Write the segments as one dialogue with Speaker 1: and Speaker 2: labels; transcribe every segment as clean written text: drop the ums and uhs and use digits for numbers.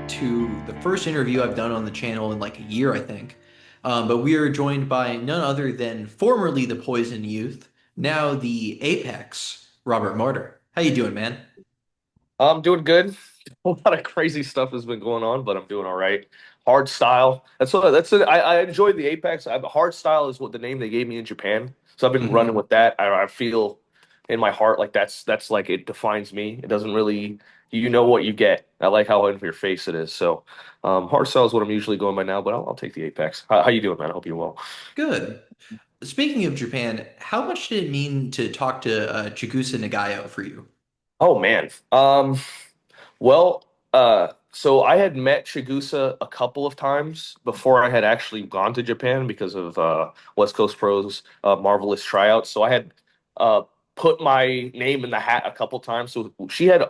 Speaker 1: to the first interview I've done on the channel in like a year, I think. But we are joined by none other than formerly the Poison Youth, now the Apex, Robert Martyr. How you doing, man?
Speaker 2: I'm doing good. A lot of crazy stuff has been going on, but I'm doing all right. Hard style. That's it. I enjoy the Apex. Hard style is what the name they gave me in Japan. So I've been running
Speaker 1: Hmm.
Speaker 2: with that. I feel in my heart like that's like it defines me. It doesn't really you know what you get. I like how in your face it is. So hard style is what I'm usually going by now, but I'll take the Apex. How you doing, man? I hope you're well.
Speaker 1: Good. Speaking of Japan, how much did it mean to talk to Chigusa Nagayo for you?
Speaker 2: Oh man. Well, so I had met Chigusa a couple of times before I had actually gone to Japan because of West Coast Pro's marvelous tryouts. So I had uh, put my name in the hat a couple times. So she had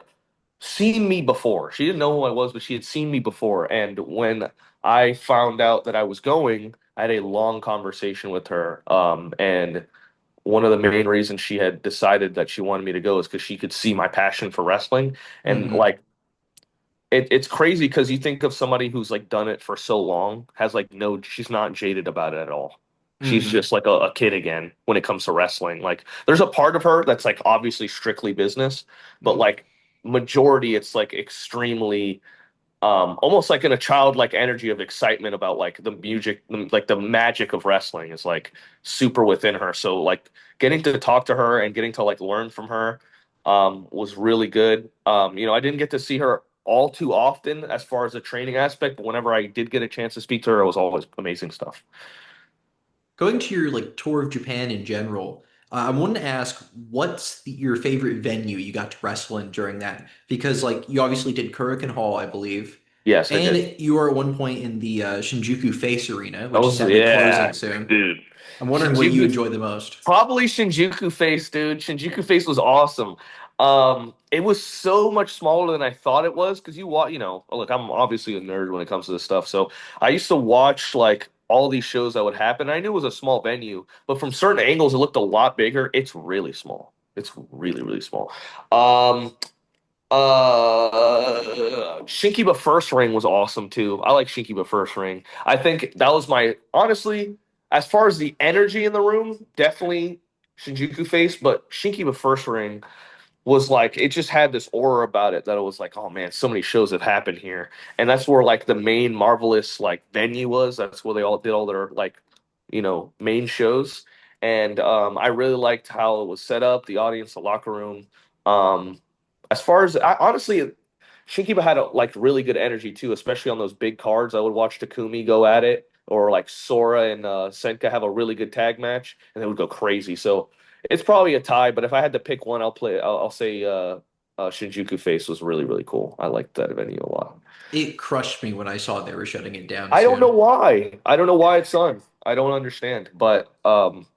Speaker 2: seen me before. She didn't know who I was, but she had seen me before. And when I found out that I was going, I had a long conversation with her. And one of the main reasons she had decided that she wanted me to go is because she could see my passion for wrestling. And
Speaker 1: Hmm.
Speaker 2: like it's crazy because you think of somebody who's like done it for so long, has like no, she's not jaded about it at all. She's
Speaker 1: Hmm.
Speaker 2: just like a kid again when it comes to wrestling. Like there's a part of her that's like obviously strictly business, but like majority it's like extremely almost like in a childlike energy of excitement about like the music, like the magic of wrestling is like super within her. So like getting to talk to her and getting to like learn from her was really good. I didn't get to see her all too often as far as the training aspect, but whenever I did get a chance to speak to her, it was always amazing stuff.
Speaker 1: Going to your like tour of Japan in general, I wanted to ask, your favorite venue you got to wrestle in during that? Because like you obviously did Kurikan Hall, I believe,
Speaker 2: Yes, I
Speaker 1: and
Speaker 2: did.
Speaker 1: you were at one point in the Shinjuku Face Arena,
Speaker 2: That
Speaker 1: which is
Speaker 2: was
Speaker 1: sadly
Speaker 2: yeah,
Speaker 1: closing soon.
Speaker 2: dude.
Speaker 1: I'm wondering what you
Speaker 2: Shinjuku
Speaker 1: enjoy the most.
Speaker 2: Probably Shinjuku Face, dude. Shinjuku Face was awesome. It was so much smaller than I thought it was because look, I'm obviously a nerd when it comes to this stuff. So I used to watch like all these shows that would happen. I knew it was a small venue, but from certain angles, it looked a lot bigger. It's really small. It's really, really small. Um, Shinkiba First Ring was awesome too. I like Shinkiba First Ring. I think that was my honestly, as far as the energy in the room, definitely Shinjuku Face, but Shinkiba First Ring was like it just had this aura about it that it was like, oh man, so many shows have happened here. And that's where like the main marvelous like venue was. That's where they all did all their like, main shows. And I really liked how it was set up, the audience, the locker room. Um, as far as honestly, Shinkiba had like really good energy too, especially on those big cards. I would watch Takumi go at it, or like Sora and Senka have a really good tag match, and they would go crazy. So it's probably a tie, but if I had to pick one, I'll say Shinjuku Face was really really cool. I liked that venue a lot.
Speaker 1: It crushed me when I saw they were shutting it down
Speaker 2: I don't know
Speaker 1: soon.
Speaker 2: why. I don't know why it's on. I don't understand. But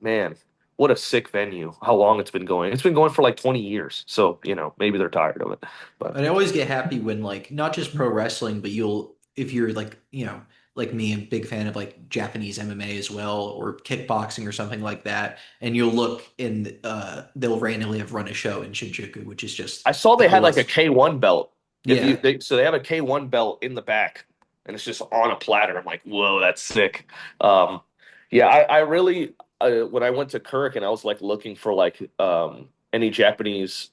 Speaker 2: man, what a sick venue. How long it's been going. It's been going for like 20 years. So, maybe they're tired of it. But
Speaker 1: And I always get happy when like not just pro wrestling, but you'll if you're like, like me, a big fan of like Japanese MMA as well, or kickboxing or something like that, and you'll look and they'll randomly have run a show in Shinjuku, which is just
Speaker 2: I saw
Speaker 1: the
Speaker 2: they had like a
Speaker 1: coolest.
Speaker 2: K1 belt. If you
Speaker 1: Yeah.
Speaker 2: so they have a K1 belt in the back and it's just on a platter. I'm like, whoa, that's sick. Um, yeah, I really when I went to Kurikan, I was like looking for like any Japanese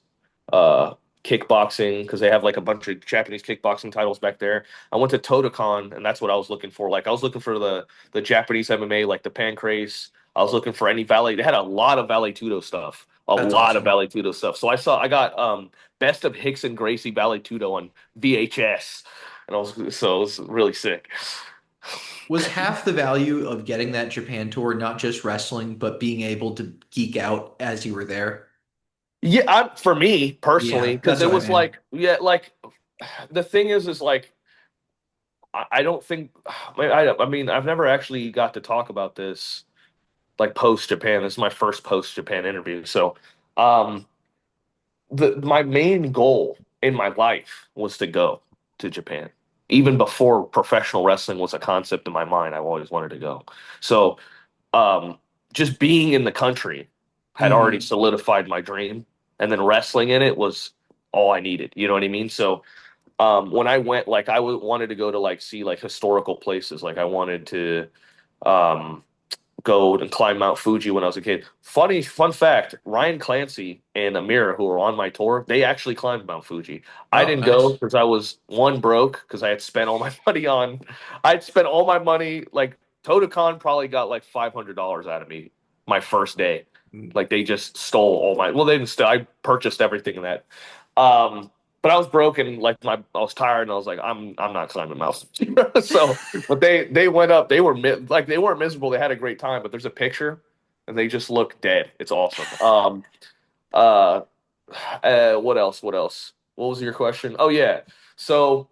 Speaker 2: uh kickboxing because they have like a bunch of Japanese kickboxing titles back there. I went to Totocon and that's what I was looking for. Like I was looking for the Japanese MMA, like the Pancrase. I was looking for any Valley. They had a lot of Valley Tudo stuff. A
Speaker 1: That's
Speaker 2: lot of
Speaker 1: awesome.
Speaker 2: Valley Tudo stuff. So I got Best of Hicks and Gracie Valley Tudo on VHS. And it was really sick.
Speaker 1: Was half the value of getting that Japan tour not just wrestling, but being able to geek out as you were there?
Speaker 2: Yeah, for me personally,
Speaker 1: Yeah,
Speaker 2: because
Speaker 1: that's
Speaker 2: it
Speaker 1: what I
Speaker 2: was
Speaker 1: mean.
Speaker 2: like, yeah, like the thing is like I don't think I mean I've never actually got to talk about this like post Japan. This is my first post Japan interview. So um the my main goal in my life was to go to Japan. Even before professional wrestling was a concept in my mind, I always wanted to go. So um just being in the country had already solidified my dream, and then wrestling in it was all I needed. You know what I mean? So When I went, like wanted to go to like see like historical places. Like I wanted to um go and climb Mount Fuji when I was a kid. Fun fact, Ryan Clancy and Amira, who were on my tour, they actually climbed Mount Fuji. I
Speaker 1: Oh,
Speaker 2: didn't go
Speaker 1: nice.
Speaker 2: because I was one broke because I had spent all my money on I'd spent all my money like Totocon probably got like $500 out of me my first day.
Speaker 1: Mm.
Speaker 2: Like they just stole all my well they didn't steal, I purchased everything in that. Um but I was broken, like I was tired, and I was like, I'm not climbing Mount Fuji. So, but they went up. They were like they weren't miserable. They had a great time. But there's a picture, and they just look dead. It's awesome. Uh, what else? What else? What was your question? Oh yeah. So,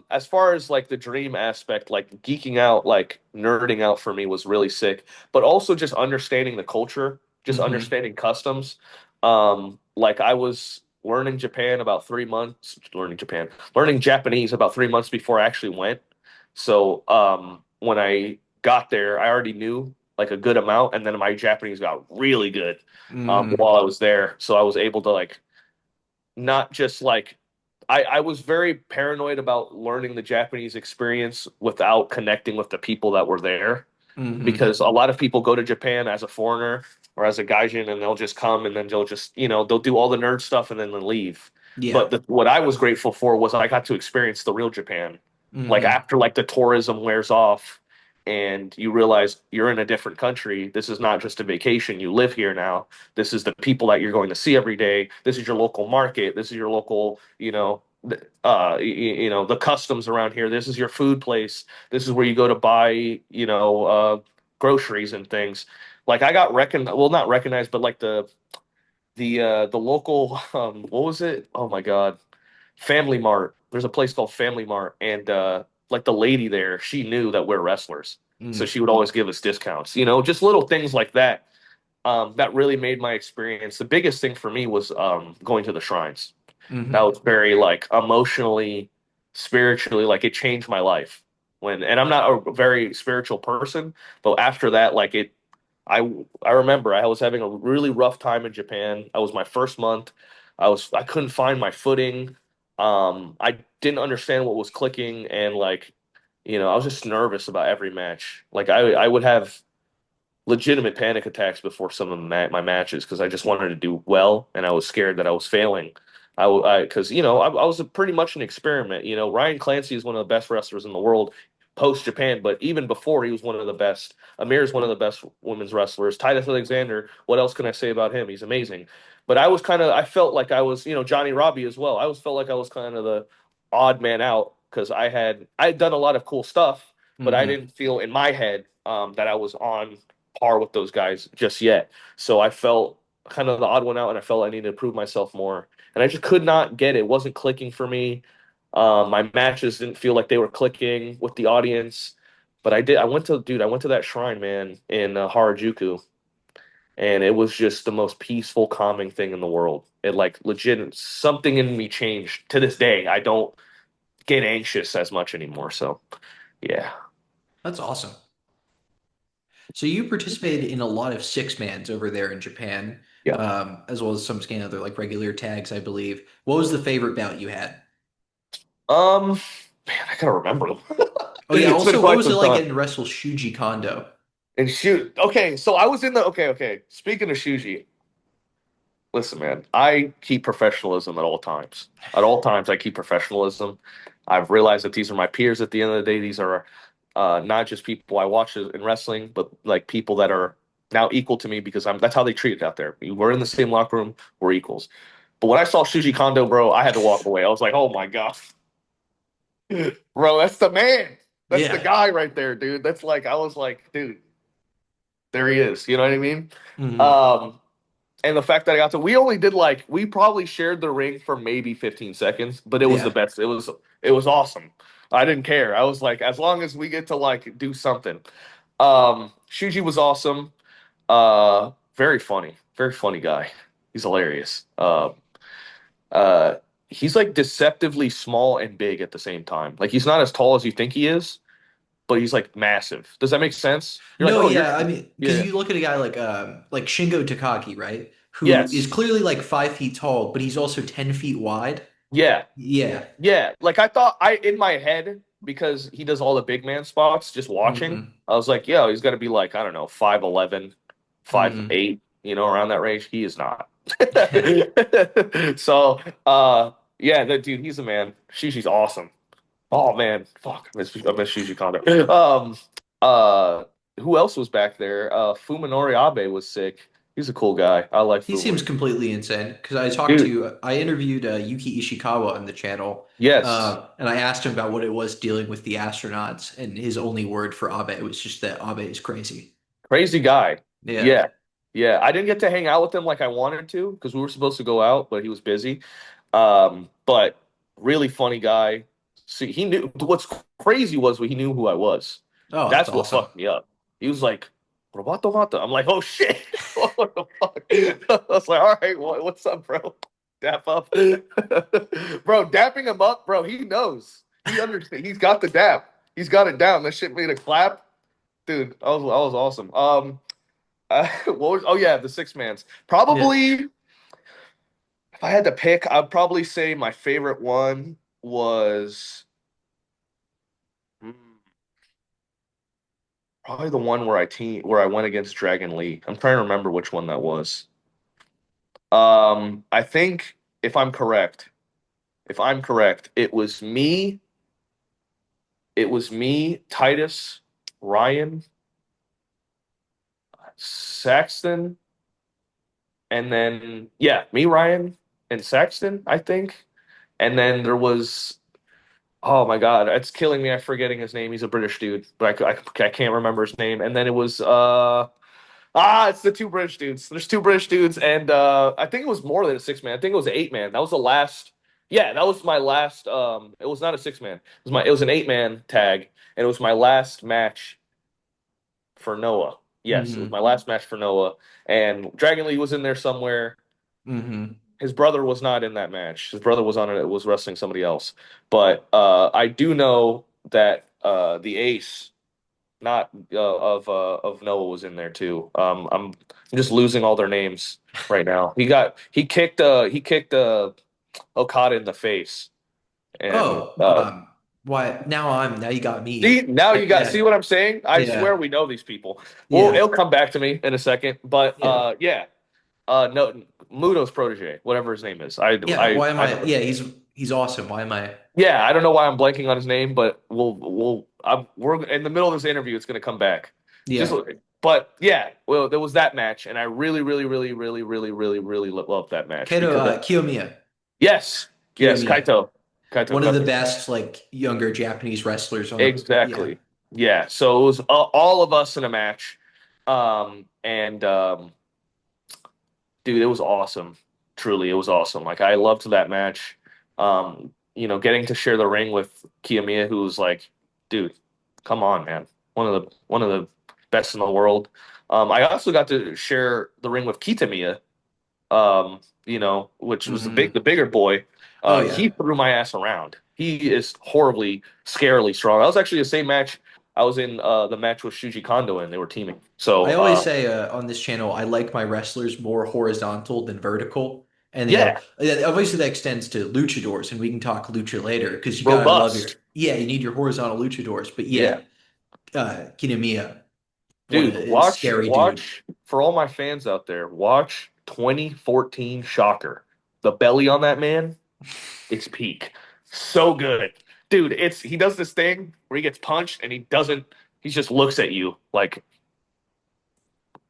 Speaker 2: as far as like the dream aspect, like geeking out, like nerding out for me was really sick, but also just understanding the culture, just
Speaker 1: Hmm.
Speaker 2: understanding customs. Like I was learning Japan about 3 months, learning Japanese about 3 months before I actually went. So, when I got there, I already knew like a good amount, and then my Japanese got really good
Speaker 1: Hmm.
Speaker 2: while I was there. So I was able to like not just like I was very paranoid about learning the Japanese experience without connecting with the people that were there
Speaker 1: Hmm.
Speaker 2: because a lot of people go to Japan as a foreigner or as a gaijin and they'll just come and then they'll just they'll do all the nerd stuff and then they'll leave.
Speaker 1: Yeah.
Speaker 2: But what I was grateful for was I got to experience the real Japan. Like
Speaker 1: Hmm.
Speaker 2: after like the tourism wears off and you realize you're in a different country, this is not just a vacation. You live here now. This is the people that you're going to see every day. This is your local market. This is your local, the customs around here. This is your food place. This is where you go to buy, groceries and things. Like I got recognized, well, not recognized, but like the local, what was it? Oh my God, Family Mart. There's a place called Family Mart, and like the lady there, she knew that we're wrestlers, so
Speaker 1: Hmm.
Speaker 2: she would always give us discounts. Just little things like that. That really made my experience. The biggest thing for me was going to the shrines. That
Speaker 1: Hmm.
Speaker 2: was very like emotionally, spiritually, like it changed my life. And I'm not a very spiritual person, but after that, like I I remember I was having a really rough time in Japan. I was my first month. I couldn't find my footing. I didn't understand what was clicking, and like, I was just nervous about every match. Like I would have legitimate panic attacks before some of my matches because I just wanted to do well and I was scared that I was failing. Because I was pretty much an experiment. Ryan Clancy is one of the best wrestlers in the world post Japan, but even before he was one of the best. Amir is one of the best women's wrestlers. Titus Alexander, what else can I say about him? He's amazing. But I felt like I was, Johnny Robbie as well. I always felt like I was kind of the odd man out because I had done a lot of cool stuff, but I
Speaker 1: Hmm.
Speaker 2: didn't feel in my head that I was on par with those guys just yet. So I felt kind of the odd one out, and I felt I needed to prove myself more. And I just could not get it. It wasn't clicking for me. My matches didn't feel like they were clicking with the audience. But I did. I went to that shrine, man, in Harajuku, and it was just the most peaceful, calming thing in the world. It like legit something in me changed. To this day, I don't get anxious as much anymore. So yeah,
Speaker 1: That's awesome. So you participated in a lot of six mans over there in Japan,
Speaker 2: yeah.
Speaker 1: as well as some scan other like regular tags, I believe. What was the favorite bout you had?
Speaker 2: Um, man, I gotta remember them.
Speaker 1: Oh yeah.
Speaker 2: It's been
Speaker 1: Also, what
Speaker 2: quite
Speaker 1: was it
Speaker 2: some
Speaker 1: like
Speaker 2: time.
Speaker 1: getting to wrestle Shuji Kondo?
Speaker 2: And shoot, okay, so I was in the okay. Speaking of Shuji, listen, man, I keep professionalism at all times. At all times, I keep professionalism. I've realized that these are my peers. At the end of the day, these are not just people I watch in wrestling, but like people that are now equal to me because I'm. That's how they treat it out there. We're in the same locker room. We're equals. But when I saw Shuji Kondo, bro, I had to walk away. I was like, oh my god, bro, that's the man. That's the
Speaker 1: Yeah.
Speaker 2: guy right there, dude. That's like I was like, dude, there he is. You know what I mean?
Speaker 1: Hmm.
Speaker 2: Um, and the fact that I got to, we only did like we probably shared the ring for maybe 15 seconds, but it was the
Speaker 1: Yeah.
Speaker 2: best. It was awesome. I didn't care. I was like, as long as we get to like do something. Shuji was awesome. Very funny guy. He's hilarious. Uh, he's like deceptively small and big at the same time. Like he's not as tall as you think he is, but he's like massive. Does that make sense? You're like,
Speaker 1: No,
Speaker 2: oh, you're
Speaker 1: yeah. I mean, because
Speaker 2: yeah,
Speaker 1: you look at a guy like Shingo Takagi, right? Who is
Speaker 2: yes.
Speaker 1: clearly like 5 feet tall, but he's also 10 feet wide.
Speaker 2: Yeah,
Speaker 1: Yeah.
Speaker 2: yeah. Like I thought I in my head because he does all the big man spots. Just watching,
Speaker 1: Hmm.
Speaker 2: I was like, yo, he's got to be like I don't know, 5'11", five
Speaker 1: Hmm.
Speaker 2: eight, around that range. He is not. So, yeah, that dude, he's a man. She's awesome. Oh man, fuck, I miss Shuji Kondo. Uh, who else was back there? Fuminori Abe was sick. He's a cool guy. I like
Speaker 1: He seems
Speaker 2: Fuma.
Speaker 1: completely insane because
Speaker 2: Dude,
Speaker 1: I interviewed Yuki Ishikawa on the channel,
Speaker 2: yes,
Speaker 1: and I asked him about what it was dealing with the astronauts, and his only word for Abe was just that Abe is crazy.
Speaker 2: crazy guy.
Speaker 1: Yeah.
Speaker 2: Yeah, yeah. I didn't get to hang out with him like I wanted to because we were supposed to go out, but he was busy. But really funny guy. See, he knew what's crazy was he knew who I was.
Speaker 1: Oh, that's
Speaker 2: That's what
Speaker 1: awesome.
Speaker 2: fucked me up. He was like, Roboto Mata. I'm like, oh shit. What the fuck? I was like, all right, what's up, bro? Dap up. Bro, dapping him up, bro. He knows. He understands. He's got the dap. He's got it down. That shit made a clap. Dude, that was awesome. What was, oh yeah, the six mans.
Speaker 1: Yeah.
Speaker 2: Probably if I had to pick, I'd probably say my favorite one was hmm, probably the one where I went against Dragon Lee. I'm trying to remember which one that was. I think if I'm correct, it was me, Titus, Ryan, Saxton, and then yeah, me, Ryan, and Saxton, I think. And then there was oh my God, it's killing me. I'm forgetting his name. He's a British dude, but I can't remember his name. And then it was it's the two British dudes. There's two British dudes, and I think it was more than a six man. I think it was an eight man. That was the last. Yeah, that was my last. It was not a six man. It was an eight man tag, and it was my last match for Noah. Yes, it was
Speaker 1: Hmm.
Speaker 2: my last match for Noah, and Dragon Lee was in there somewhere.
Speaker 1: Hmm.
Speaker 2: His brother was not in that match. His brother was on it. Was wrestling somebody else. But I do know that the ace, not of Noah, was in there too. I'm just losing all their names right now. He kicked Okada in the face, and
Speaker 1: Oh, why now you got me.
Speaker 2: see now you got
Speaker 1: Yeah.
Speaker 2: see what I'm saying. I swear
Speaker 1: Yeah.
Speaker 2: we know these people. Well,
Speaker 1: Yeah.
Speaker 2: it'll come back to me in a second. But
Speaker 1: Yeah.
Speaker 2: yeah, no, Muto's protege, whatever his name is. I
Speaker 1: Yeah.
Speaker 2: I
Speaker 1: Why am
Speaker 2: I
Speaker 1: I?
Speaker 2: don't.
Speaker 1: Yeah, he's awesome. Why am I?
Speaker 2: Yeah, I don't know why I'm blanking on his name, but we're in the middle of this interview. It's going to come back. Just,
Speaker 1: Yeah.
Speaker 2: but yeah, well, there was that match, and I really, really, really, really, really, really, really loved that match
Speaker 1: Kato
Speaker 2: because
Speaker 1: Kiyomiya.
Speaker 2: yes, yes,
Speaker 1: Kiyomiya.
Speaker 2: Kaito,
Speaker 1: One of the
Speaker 2: Kaito,
Speaker 1: best like younger Japanese wrestlers on the yeah.
Speaker 2: exactly. Yeah, so it was all of us in a match, and dude, it was awesome. Truly, it was awesome. Like I loved that match. Getting to share the ring with Kiyomiya, who's like, dude, come on, man. One of the best in the world. I also got to share the ring with Kitamiya, which was the big
Speaker 1: Hmm.
Speaker 2: the bigger boy.
Speaker 1: Oh
Speaker 2: He
Speaker 1: yeah.
Speaker 2: threw my ass around. He is horribly, scarily strong. That was actually the same match I was in the match with Shuji Kondo and they were teaming. So
Speaker 1: I always say on this channel, I like my wrestlers more horizontal than vertical. And
Speaker 2: yeah,
Speaker 1: obviously that extends to luchadors, and we can talk lucha later because you gotta love
Speaker 2: robust.
Speaker 1: your yeah, you need your horizontal luchadors. But
Speaker 2: Yeah.
Speaker 1: yeah, Kinomiya, what
Speaker 2: Dude,
Speaker 1: a scary dude.
Speaker 2: watch for all my fans out there, watch 2014 Shocker. The belly on that man, it's peak. So good. Dude, he does this thing where he gets punched and he just looks at you like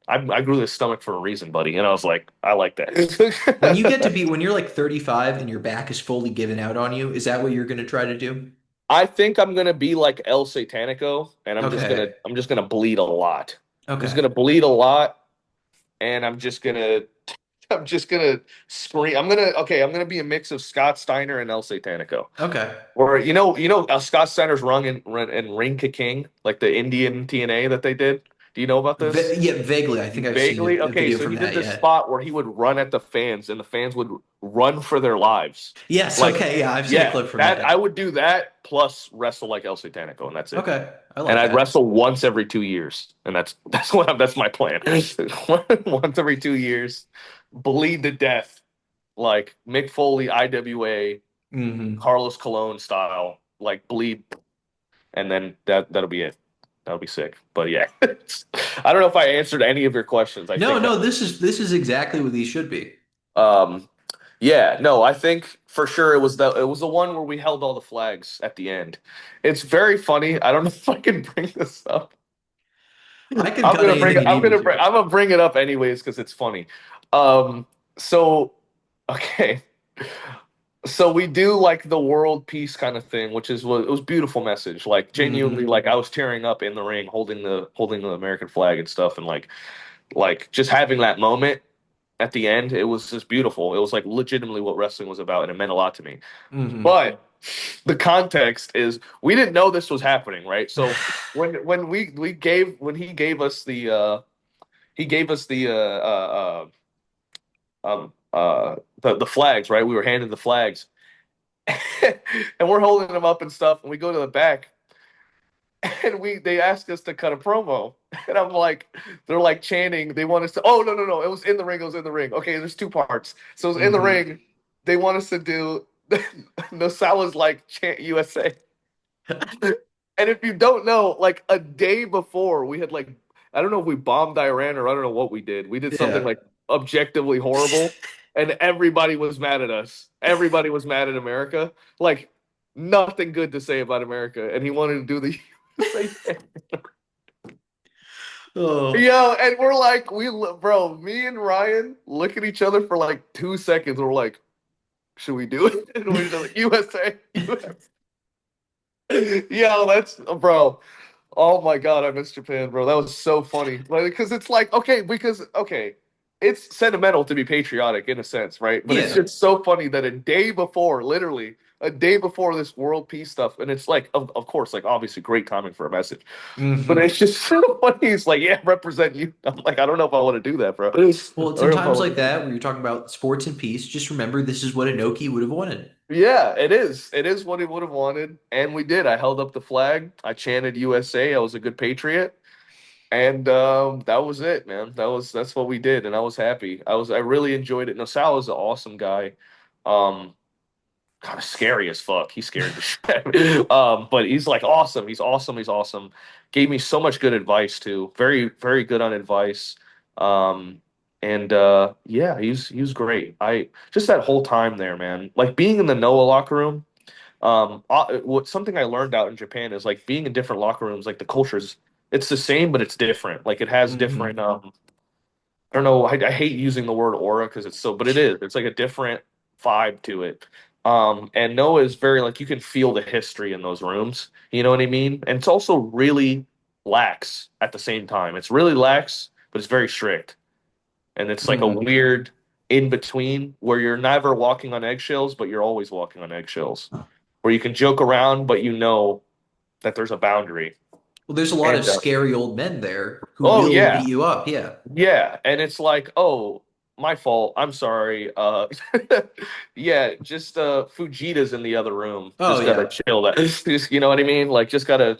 Speaker 2: I grew this stomach for a reason, buddy. And I was like, I like that.
Speaker 1: When you're like 35 and your back is fully given out on you, is that what you're gonna try to do?
Speaker 2: I think I'm gonna be like El Satanico, and I'm just gonna
Speaker 1: Okay.
Speaker 2: I'm just gonna bleed a lot. I'm just
Speaker 1: Okay.
Speaker 2: gonna bleed a lot, and I'm just gonna scream. I'm gonna be a mix of Scott Steiner and El Satanico.
Speaker 1: Okay.
Speaker 2: Or Scott Steiner's run in Ring Ka King, like the Indian TNA that they did. Do you know about this?
Speaker 1: Yeah, vaguely. I think I've seen
Speaker 2: Vaguely.
Speaker 1: a
Speaker 2: Okay,
Speaker 1: video
Speaker 2: so
Speaker 1: from
Speaker 2: he did
Speaker 1: that.
Speaker 2: this
Speaker 1: Yeah.
Speaker 2: spot where he would run at the fans, and the fans would run for their lives.
Speaker 1: Yes.
Speaker 2: Like,
Speaker 1: Okay. Yeah, I've seen a
Speaker 2: yeah,
Speaker 1: clip from
Speaker 2: that I
Speaker 1: that.
Speaker 2: would do that plus wrestle like El Satanico, and that's it.
Speaker 1: Okay. I
Speaker 2: And
Speaker 1: like
Speaker 2: I'd
Speaker 1: that.
Speaker 2: wrestle once every 2 years, and that's my plan. Once every 2 years, bleed to death like Mick Foley, IWA,
Speaker 1: Hmm.
Speaker 2: Carlos Colon style, like bleed, and then that'll be it. That'll be sick. But yeah, I don't know if I answered any of your questions. I
Speaker 1: No,
Speaker 2: think
Speaker 1: no, this is exactly what these should be.
Speaker 2: um yeah, no, I think for sure it was the one where we held all the flags at the end. It's very funny. I don't know if I can bring this up.
Speaker 1: I can cut anything you need me to.
Speaker 2: I'm gonna bring it up anyways because it's funny. Um so okay. So we do like the world peace kind of thing, which is what it was beautiful message. Like genuinely,
Speaker 1: Hmm.
Speaker 2: like I was tearing up in the ring, holding the American flag and stuff, and like just having that moment at the end, it was just beautiful. It was like legitimately what wrestling was about, and it meant a lot to me.
Speaker 1: Hmm.
Speaker 2: But the context is we didn't know this was happening, right? So when he gave us the flags, right? We were handed the flags and we're holding them up and stuff, and we go to the back, and they ask us to cut a promo, and I'm like, they're like chanting, they want us to. Oh, no, no, no, it was in the ring, it was in the ring. Okay, there's two parts. So it was in the
Speaker 1: Hmm.
Speaker 2: ring. They want us to do. Nosawa's like chant USA, and if you don't know, like a day before, we had like I don't know if we bombed Iran or I don't know what we did. We did something
Speaker 1: Yeah.
Speaker 2: like objectively horrible, and everybody was mad at us. Everybody was mad at America. Like nothing good to say about America, and he wanted to do the USA.
Speaker 1: Oh,
Speaker 2: Yo, and we're like, bro, me and Ryan look at each other for like 2 seconds. We're like, should we do it? And we're just like, USA, USA. Yo, that's bro. Oh my God, I miss Japan, bro. That was so funny. Like, because it's like, okay, it's sentimental to be patriotic in a sense, right? But it's
Speaker 1: yeah.
Speaker 2: just so funny that a day before, literally a day before this world peace stuff, and it's like, of course, like obviously great timing for a message, but
Speaker 1: Hmm.
Speaker 2: it's just so funny. He's like, yeah, represent you. I'm like, I don't know if I want to do that, bro. I
Speaker 1: Well, it's
Speaker 2: don't
Speaker 1: in
Speaker 2: know if I
Speaker 1: times
Speaker 2: want
Speaker 1: like
Speaker 2: to do
Speaker 1: that
Speaker 2: that.
Speaker 1: where you're talking about sports and peace. Just remember, this is what Inoki would have wanted.
Speaker 2: Yeah, it is. It is what he would have wanted, and we did. I held up the flag. I chanted USA. I was a good patriot. And that was it, man. That's what we did, and I was happy. I really enjoyed it. No, Sal is an awesome guy. Um, Kind of scary as fuck. He scared the shit. But he's like awesome. He's awesome. He's awesome. Gave me so much good advice too. Very very good on advice. Um, and yeah, he was great. I just that whole time there, man. Like being in the Noah locker room. What something I learned out in Japan is like being in different locker rooms, like the cultures, it's the same, but it's different. Like it has different,
Speaker 1: Hmm.
Speaker 2: I don't know, I hate using the word aura because it's so, but it is. It's like a different vibe to it. And Noah is very like you can feel the history in those rooms. You know what I mean? And it's also really lax at the same time. It's really lax, but it's very strict. And it's like a
Speaker 1: Hmm.
Speaker 2: weird in between where you're never walking on eggshells, but you're always walking on eggshells where you can joke around, but you know that there's a boundary.
Speaker 1: Well, there's a lot of
Speaker 2: And
Speaker 1: scary old men there who
Speaker 2: oh
Speaker 1: will
Speaker 2: yeah,
Speaker 1: beat you up. Yeah.
Speaker 2: yeah, and it's like, oh, my fault. I'm sorry. Yeah, just Fujita's in the other room.
Speaker 1: Oh
Speaker 2: Just gotta
Speaker 1: yeah.
Speaker 2: chill. That just, you know what I mean? Like, just gotta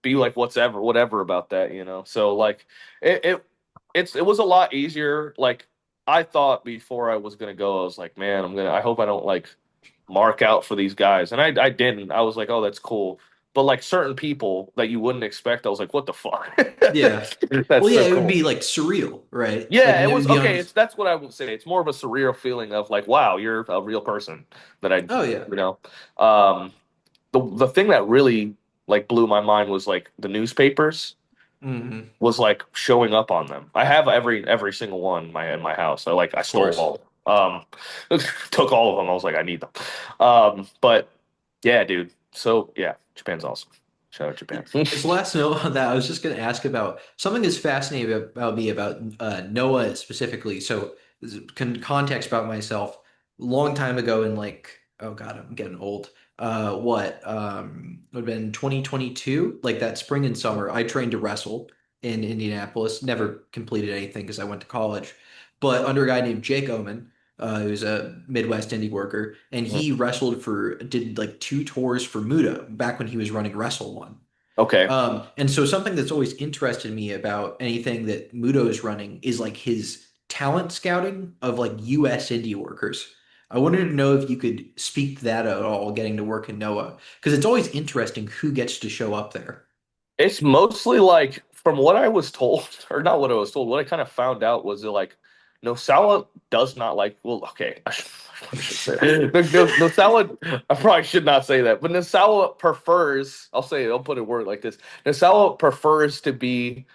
Speaker 2: be like whatever about that. So like, it it it was a lot easier. Like I thought before I was gonna go, I was like, man, I hope I don't like mark out for these guys. And I didn't. I was like, oh, that's cool. But like certain people that you wouldn't expect, I was like, what the fuck?
Speaker 1: Yeah.
Speaker 2: That's
Speaker 1: Well, yeah,
Speaker 2: so
Speaker 1: it would
Speaker 2: cool.
Speaker 1: be like surreal, right? Like,
Speaker 2: Yeah,
Speaker 1: and
Speaker 2: it
Speaker 1: it would
Speaker 2: was
Speaker 1: be
Speaker 2: okay.
Speaker 1: on.
Speaker 2: That's what I would say. It's more of a surreal feeling of like, wow, you're a real person that I,
Speaker 1: Oh yeah.
Speaker 2: you know. Um, the thing that really like blew my mind was like the newspapers
Speaker 1: Hmm.
Speaker 2: was like showing up on them. I have every single one in my house. I
Speaker 1: Of
Speaker 2: stole
Speaker 1: course.
Speaker 2: all. Took all of them. I was like, I need them. But yeah, dude. So yeah, Japan's awesome. Shout out Japan.
Speaker 1: As the last note on that, I was just going to ask about something that's fascinating about me about Noah specifically. So, context about myself. Long time ago, in like, oh God, I'm getting old. Would have been 2022, like that spring and summer. I trained to wrestle in Indianapolis. Never completed anything because I went to college, but under a guy named Jake Oman. Who's a Midwest indie worker, and he did like two tours for Muda back when he was running Wrestle One.
Speaker 2: Okay.
Speaker 1: And so something that's always interested me about anything that Muto is running is like his talent scouting of like US indie workers. I wanted to know if you could speak to that at all, getting to work in Noah, because it's always interesting who gets to show up there.
Speaker 2: It's mostly like from what I was told, or not what I was told, what I kind of found out was that like Nosawa does not like, well, okay, I should say Nosawa, I probably should not say that, but Nosawa prefers, I'll say it, I'll put a word like this. Nosawa prefers to be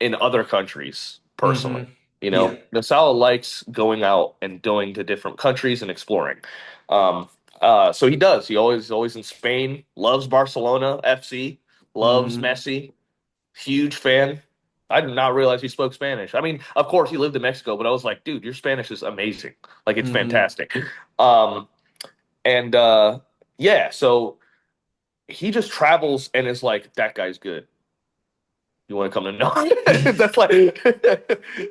Speaker 2: in other countries personally.
Speaker 1: Hmm.
Speaker 2: You
Speaker 1: Yeah.
Speaker 2: know, Nosawa likes going out and going to different countries and exploring. Um, so he does. He always in Spain, loves Barcelona FC, loves
Speaker 1: Hmm.
Speaker 2: Messi, huge fan. I did not realize he spoke Spanish. I mean, of course, he lived in Mexico, but I was like, dude, your Spanish is amazing. Like, it's
Speaker 1: Hmm.
Speaker 2: fantastic. Um, and yeah, so he just travels and is like, that guy's good. You want to come to know? That's like,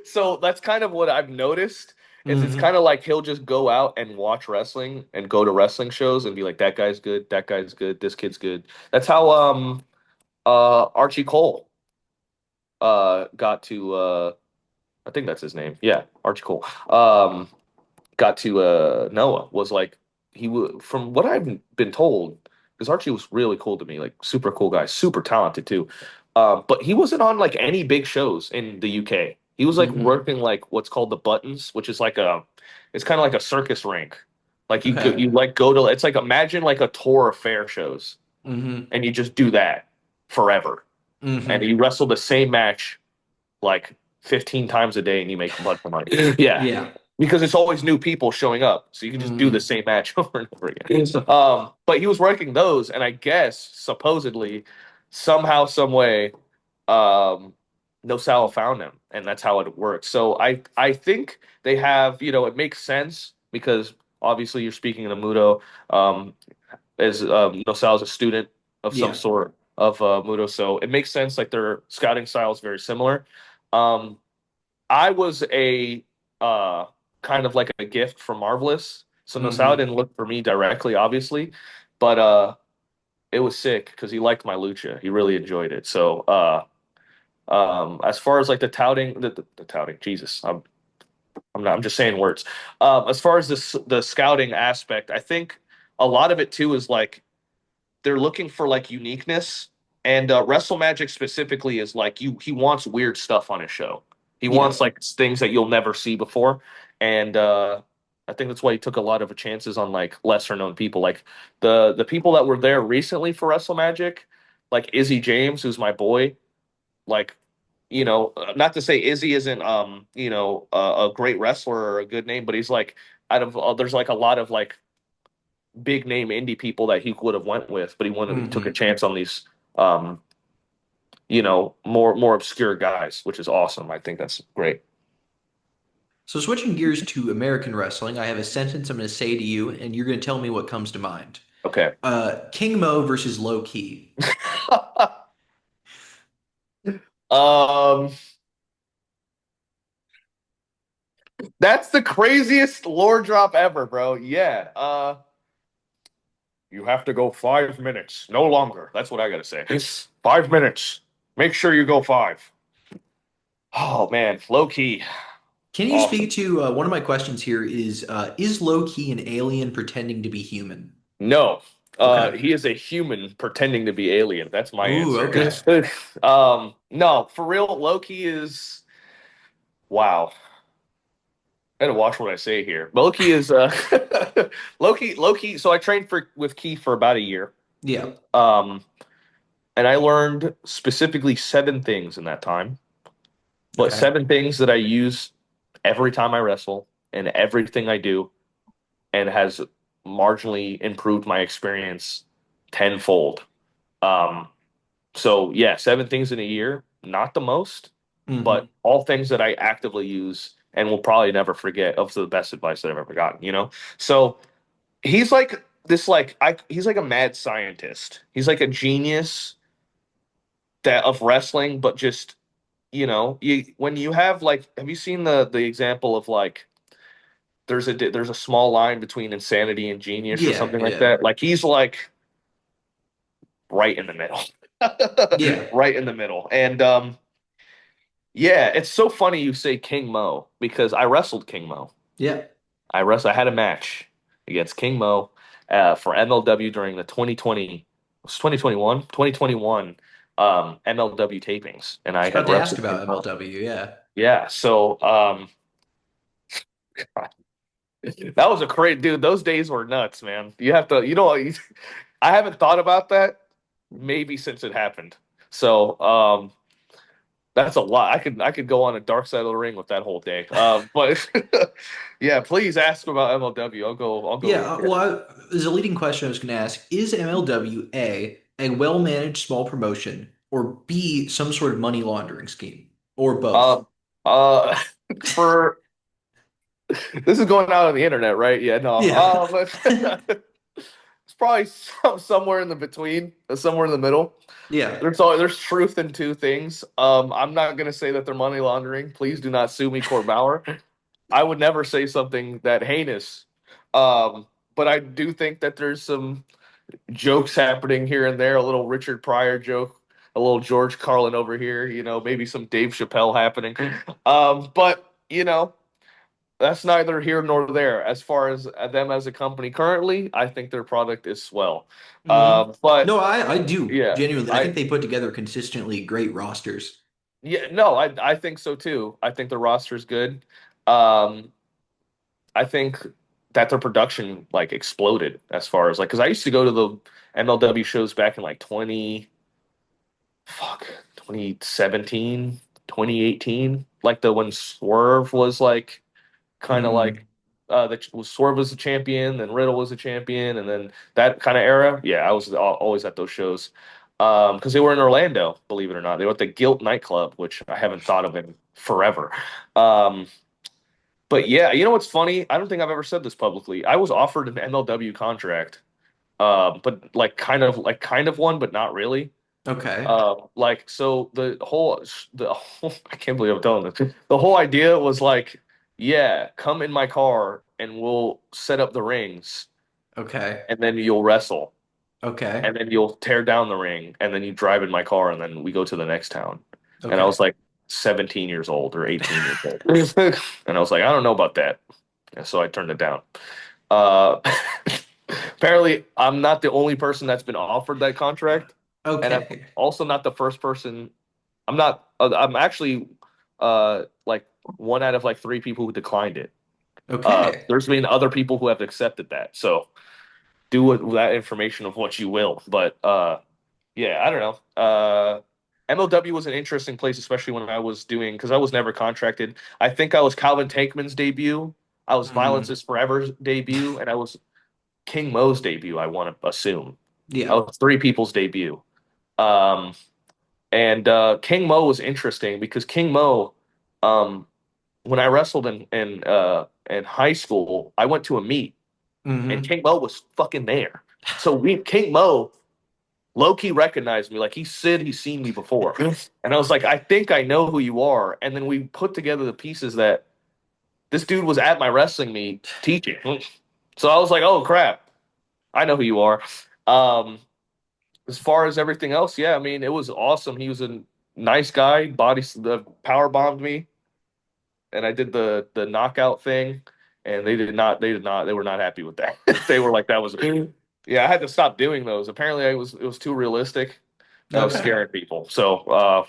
Speaker 2: so that's kind of what I've noticed. Is it's
Speaker 1: Hmm.
Speaker 2: kind of like he'll just go out and watch wrestling and go to wrestling shows and be like, that guy's good, that guy's good, this kid's good. That's how Archie Cole got to I think that's his name. Yeah, Archie Cole. Got to Noah was like he would from what I've been told because Archie was really cool to me, like super cool guy, super talented too. But he wasn't on like any big shows in the UK. He was like
Speaker 1: Hmm.
Speaker 2: working like what's called the buttons, which is like it's kind of like a circus rink. Like
Speaker 1: Okay.
Speaker 2: you like go to it's like imagine like a tour of fair shows,
Speaker 1: Hmm.
Speaker 2: and you just do that forever, and
Speaker 1: Hmm.
Speaker 2: you wrestle the same match like 15 times a day and you make a bunch of money. Yeah.
Speaker 1: Yeah.
Speaker 2: Because it's always new people showing up. So you can just do the
Speaker 1: Hmm.
Speaker 2: same match over and over again. But he was working those, and I guess supposedly, somehow, some way, um, Nosawa found him, and that's how it works. So I think they have, it makes sense because obviously you're speaking to Muto, um, as Nosawa's a student of some
Speaker 1: Yeah.
Speaker 2: sort of Muto, so it makes sense. Like their scouting style is very similar. Um, I was a uh, kind of like a gift from Marvelous, so Nosawa
Speaker 1: Hmm.
Speaker 2: didn't look for me directly, obviously, but it was sick because he liked my lucha. He really enjoyed it. So as far as like the touting, Jesus, I'm not. I'm just saying words. As far as the scouting aspect, I think a lot of it too is like they're looking for like uniqueness, and Wrestle Magic specifically is like he wants weird stuff on his show. He
Speaker 1: Yeah.
Speaker 2: wants like things that you'll never see before, and I think that's why he took a lot of chances on like lesser known people, like the people that were there recently for Wrestle Magic, like Izzy James, who's my boy. Like, not to say Izzy isn't a great wrestler or a good name, but he's like out of there's like a lot of like big name indie people that he would have went with, but he took a
Speaker 1: Hmm.
Speaker 2: chance on these um, more obscure guys, which is awesome. I think that's great.
Speaker 1: So switching gears to American wrestling, I have a sentence I'm going to say to you, and you're going to tell me what comes to mind.
Speaker 2: Okay.
Speaker 1: King Mo versus Low Key.
Speaker 2: um that's the craziest lore drop ever, bro. Yeah. You have to go 5 minutes, no longer. That's what I gotta say. 5 minutes. Make sure you go five. Oh man, low key.
Speaker 1: Can you speak
Speaker 2: Awesome.
Speaker 1: to one of my questions here is Low Key an alien pretending to be human?
Speaker 2: No,
Speaker 1: Okay.
Speaker 2: he is a human pretending to be alien. That's my
Speaker 1: Ooh,
Speaker 2: answer.
Speaker 1: okay.
Speaker 2: No, for real, Loki is wow. I gotta watch what I say here. Loki is Loki. So I trained for with Key for about a year.
Speaker 1: Yeah.
Speaker 2: Um, and I learned specifically 7 things in that time, but
Speaker 1: Okay.
Speaker 2: 7 things that I use every time I wrestle and everything I do, and has marginally improved my experience tenfold. Um, So yeah, 7 things in a year, not the most, but
Speaker 1: Hmm.
Speaker 2: all things that I actively use and will probably never forget of the best advice that I've ever gotten. So he's like this he's like a mad scientist. He's like a genius that of wrestling, but just when you have like have you seen the example of like there's a small line between insanity and genius or
Speaker 1: Yeah,
Speaker 2: something like
Speaker 1: yeah.
Speaker 2: that? Like he's like right in the middle.
Speaker 1: Yeah.
Speaker 2: Right in the middle. And yeah, it's so funny you say King Mo because I wrestled King Mo.
Speaker 1: Yeah.
Speaker 2: I had a match. against King Mo for MLW during the 2020, was 2021, 2021 MLW tapings, and
Speaker 1: I
Speaker 2: I
Speaker 1: was
Speaker 2: had
Speaker 1: about to ask
Speaker 2: wrestled
Speaker 1: about
Speaker 2: him.
Speaker 1: MLW. Yeah.
Speaker 2: Yeah, so that was a great dude. Those days were nuts, man. You have to, I haven't thought about that maybe since it happened. So, that's a lot. I could go on a dark side of the ring with that whole day. But yeah, please ask about MLW. I'll go.
Speaker 1: Yeah.
Speaker 2: Yeah.
Speaker 1: Well, there's a leading question I was going to ask. Is MLW a well-managed small promotion or B, some sort of money laundering scheme or both?
Speaker 2: Um, uh, for this is going out on the internet, right? Yeah, no.
Speaker 1: Yeah.
Speaker 2: It's probably somewhere in the between, somewhere in the middle.
Speaker 1: Yeah.
Speaker 2: There's truth in two things. I'm not gonna say that they're money laundering. Please do not sue me, Court Bauer. I would never say something that heinous. But I do think that there's some jokes happening here and there. A little Richard Pryor joke, a little George Carlin over here. Maybe some Dave Chappelle happening. But that's neither here nor there. As far as them as a company currently, I think their product is swell.
Speaker 1: Hmm.
Speaker 2: But
Speaker 1: No, I do
Speaker 2: yeah,
Speaker 1: genuinely. I
Speaker 2: I
Speaker 1: think they put together consistently great rosters.
Speaker 2: yeah no, I think so too. I think the roster's good. Um, I think that their production like exploded as far as like because I used to go to the MLW shows back in like 2017, 2018, like the when Swerve was like kind of like
Speaker 1: Hmm.
Speaker 2: that was Swerve was a champion, then Riddle was a champion, and then that kind of era. Yeah, I was always at those shows because they were in Orlando, believe it or not. They were at the Guilt nightclub, which I haven't thought of in forever. Um, but yeah, you know what's funny? I don't think I've ever said this publicly. I was offered an MLW contract, but like kind of one, but not really.
Speaker 1: Okay.
Speaker 2: Like so the whole I can't believe I'm telling this. The whole idea was like, yeah, come in my car and we'll set up the rings
Speaker 1: Okay.
Speaker 2: and then you'll wrestle
Speaker 1: Okay.
Speaker 2: and then you'll tear down the ring and then you drive in my car and then we go to the next town. And I
Speaker 1: Okay.
Speaker 2: was like 17 years old or 18 years old. And I was like, I don't know about that. And so I turned it down. Uh, apparently, I'm not the only person that's been offered that contract, and I'm
Speaker 1: Okay.
Speaker 2: also not the first person. I'm not. I'm actually like one out of like three people who declined it.
Speaker 1: Okay.
Speaker 2: There's been other people who have accepted that. So do with that information of what you will. But yeah, I don't know. MLW was an interesting place, especially when I was doing because I was never contracted. I think I was Calvin Tankman's debut. I was Violence
Speaker 1: Hmm.
Speaker 2: is Forever's debut, and I was King Mo's debut, I want to assume.
Speaker 1: Yeah.
Speaker 2: That was three people's debut. Um, and King Mo was interesting because King Mo, um, when I wrestled in high school, I went to a meet and
Speaker 1: Hmm.
Speaker 2: King Mo was fucking there. So King Mo low key recognized me, like he said he's seen me before, and I was like, I think I know who you are. And then we put together the pieces that this dude was at my wrestling meet teaching. So I was like, oh crap, I know who you are. Um, as far as everything else, yeah, I mean, it was awesome. He was a nice guy. The power bombed me, and I did the knockout thing, and they were not happy with that. They were like, that was, yeah, I had to stop doing those. Apparently, it was too realistic, and I was
Speaker 1: Okay.
Speaker 2: scaring people. So, I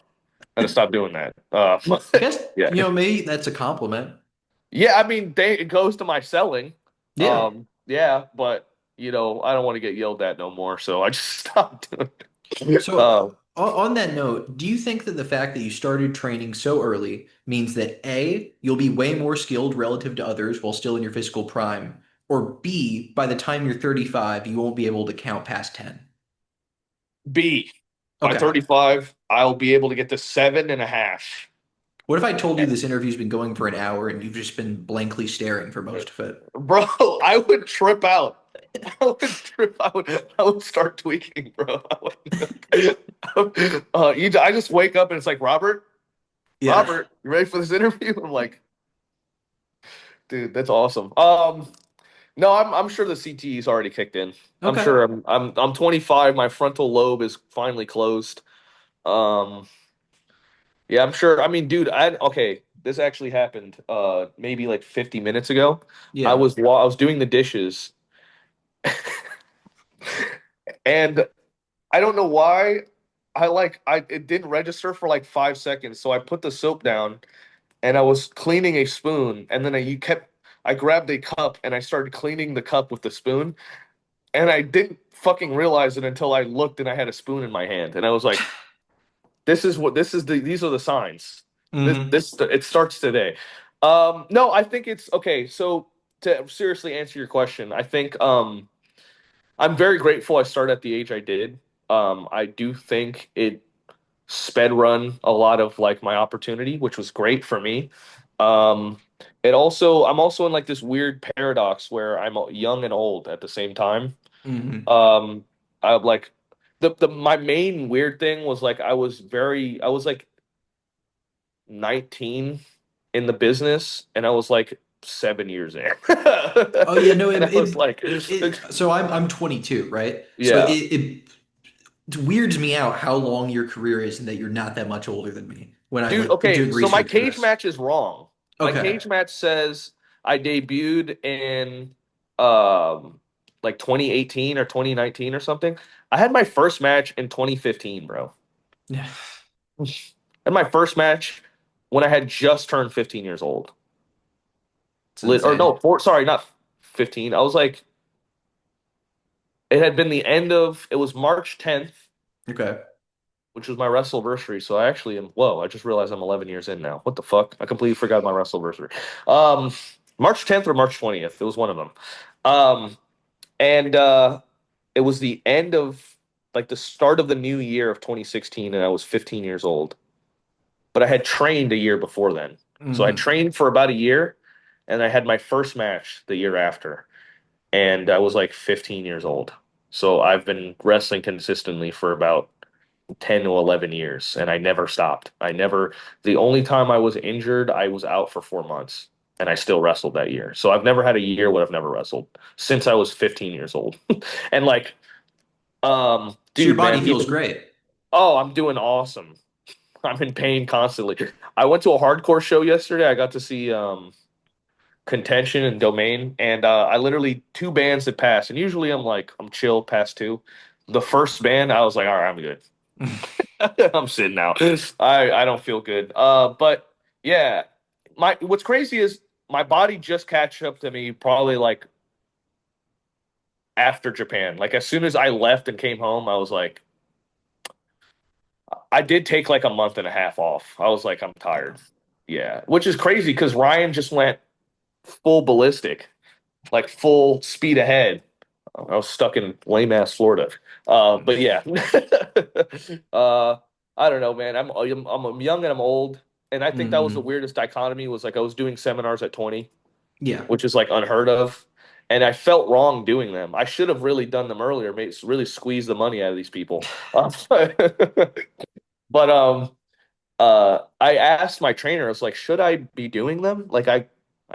Speaker 2: had to stop doing that.
Speaker 1: I guess,
Speaker 2: Yeah,
Speaker 1: maybe that's a compliment.
Speaker 2: yeah. I mean, it goes to my selling.
Speaker 1: Yeah.
Speaker 2: Yeah, but I don't want to get yelled at no more, so I just stopped doing it.
Speaker 1: So, on that note, do you think that the fact that you started training so early means that A, you'll be way more skilled relative to others while still in your physical prime, or B, by the time you're 35, you won't be able to count past 10?
Speaker 2: B, by
Speaker 1: Okay.
Speaker 2: 35, I'll be able to get to 7.5.
Speaker 1: What if I told you this interview's been going for an hour and you've just been blankly staring for most of it?
Speaker 2: Bro, I would trip out. I would trip. I would start tweaking, bro. I just wake up and it's like,
Speaker 1: Yeah.
Speaker 2: Robert, you ready for this interview? I'm like, dude, that's awesome. No, I'm sure the CTE's already kicked in. I'm
Speaker 1: Okay.
Speaker 2: sure I'm 25. My frontal lobe is finally closed. Um, Yeah, I'm sure. I mean, dude, okay, this actually happened maybe like 50 minutes ago. I
Speaker 1: Yeah.
Speaker 2: was I was doing the dishes And I don't know why I it didn't register for like 5 seconds. So I put the soap down and I was cleaning a spoon, and then I grabbed a cup and I started cleaning the cup with the spoon, and I didn't fucking realize it until I looked and I had a spoon in my hand, and I was like, these are the signs.
Speaker 1: Hmm.
Speaker 2: It starts today. No, I think it's okay. So to seriously answer your question, I think I'm very grateful I started at the age I did. I do think it sped run a lot of like my opportunity, which was great for me. Um, I'm also in like this weird paradox where I'm young and old at the same time.
Speaker 1: Hmm.
Speaker 2: Um, I like the my main weird thing was like I was like 19 in the business, and I was like 7 years in.
Speaker 1: Oh yeah, no,
Speaker 2: And I was like,
Speaker 1: so I'm 22, right? So
Speaker 2: yeah.
Speaker 1: it weirds me out how long your career is and that you're not that much older than me when I
Speaker 2: Dude,
Speaker 1: like
Speaker 2: okay,
Speaker 1: doing
Speaker 2: so my
Speaker 1: research for
Speaker 2: cage
Speaker 1: this.
Speaker 2: match is wrong. My
Speaker 1: Okay.
Speaker 2: cage match says I debuted in um like 2018 or 2019 or something. I had my first match in 2015, bro.
Speaker 1: Yeah.
Speaker 2: And my first match when I had just turned 15 years old.
Speaker 1: It's
Speaker 2: Lit or
Speaker 1: insane.
Speaker 2: no, sorry, not 15. I was like it had been the end of it was March 10th,
Speaker 1: Okay.
Speaker 2: which was my wrestleversary. So I actually am. Whoa! I just realized I'm 11 years in now. What the fuck? I completely forgot my wrestleversary. Um, March 10th or March 20th. It was one of them. Um, and it was the end of like the start of the new year of 2016, and I was 15 years old. But I had trained a year before then, so I
Speaker 1: Hmm.
Speaker 2: trained for about a year, and I had my first match the year after, and I was like 15 years old. So I've been wrestling consistently for about 10 to 11 years and I never stopped. The only time I was injured, I was out for 4 months and I still wrestled that year. So I've never had a year where I've never wrestled since I was 15 years old. And like,
Speaker 1: So your
Speaker 2: dude,
Speaker 1: body
Speaker 2: man,
Speaker 1: feels
Speaker 2: even,
Speaker 1: great.
Speaker 2: oh, I'm doing awesome. I'm in pain constantly. I went to a hardcore show yesterday. I got to see, Contention and Domain, and I literally two bands had passed, and usually I'm chill past two. The first band, I was like, all right, I'm good. I'm sitting now. I don't feel good. But yeah, my what's crazy is my body just catch up to me probably like after Japan. Like as soon as I left and came home, I was like, I did take like a month and a half off. I was like, I'm tired.
Speaker 1: Wow.
Speaker 2: Yeah, which is crazy because Ryan just went full ballistic, like full speed ahead. I was stuck in lame ass Florida. But yeah, uh, I don't know, man. I'm young and I'm old, and I think that was the
Speaker 1: Hmm.
Speaker 2: weirdest dichotomy. Was like I was doing seminars at 20,
Speaker 1: Yeah.
Speaker 2: which is like unheard of, and I felt wrong doing them. I should have really done them earlier, really squeeze the money out of these people. But I asked my trainer, I was like, should I be doing them? Like I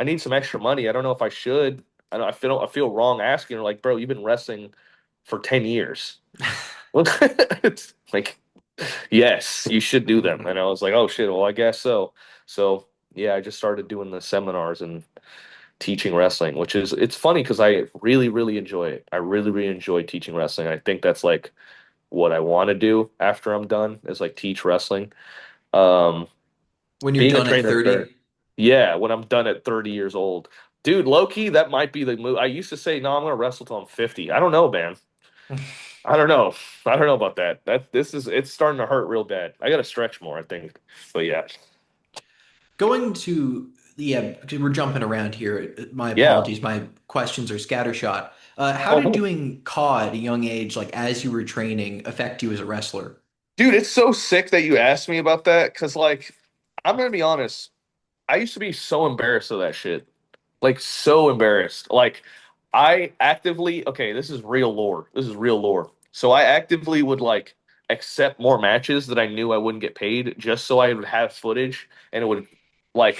Speaker 2: need some extra money. I don't know if I should. I feel wrong asking her, like, bro, you've been wrestling for 10 years. It's like, yes, you should do them.
Speaker 1: Hmm.
Speaker 2: And I was like, oh shit, well, I guess so. So yeah, I just started doing the seminars and teaching wrestling, which is it's funny because I really, really enjoy it. I really, really enjoy teaching wrestling. I think that's like what I want to do after I'm done is like teach wrestling. Um,
Speaker 1: When you're
Speaker 2: being a
Speaker 1: done at
Speaker 2: trainer,
Speaker 1: 30.
Speaker 2: yeah, when I'm done at 30 years old. Dude, low key, that might be the move. I used to say, no, I'm gonna wrestle till I'm 50. I don't know, man. I don't know. I don't know about that. It's starting to hurt real bad. I gotta stretch more, I think. But yeah.
Speaker 1: Going to, yeah, because we're jumping around here. My
Speaker 2: Yeah.
Speaker 1: apologies. My questions are scattershot. How did
Speaker 2: Oh,
Speaker 1: doing COD at a young age, like as you were training, affect you as a wrestler?
Speaker 2: dude, it's so sick that you asked me about that because, like, I'm gonna be honest. I used to be so embarrassed of that shit. Like, so embarrassed. Like, I actively, okay, this is real lore. This is real lore. So I actively would, like, accept more matches that I knew I wouldn't get paid just so I would have footage and it would, like,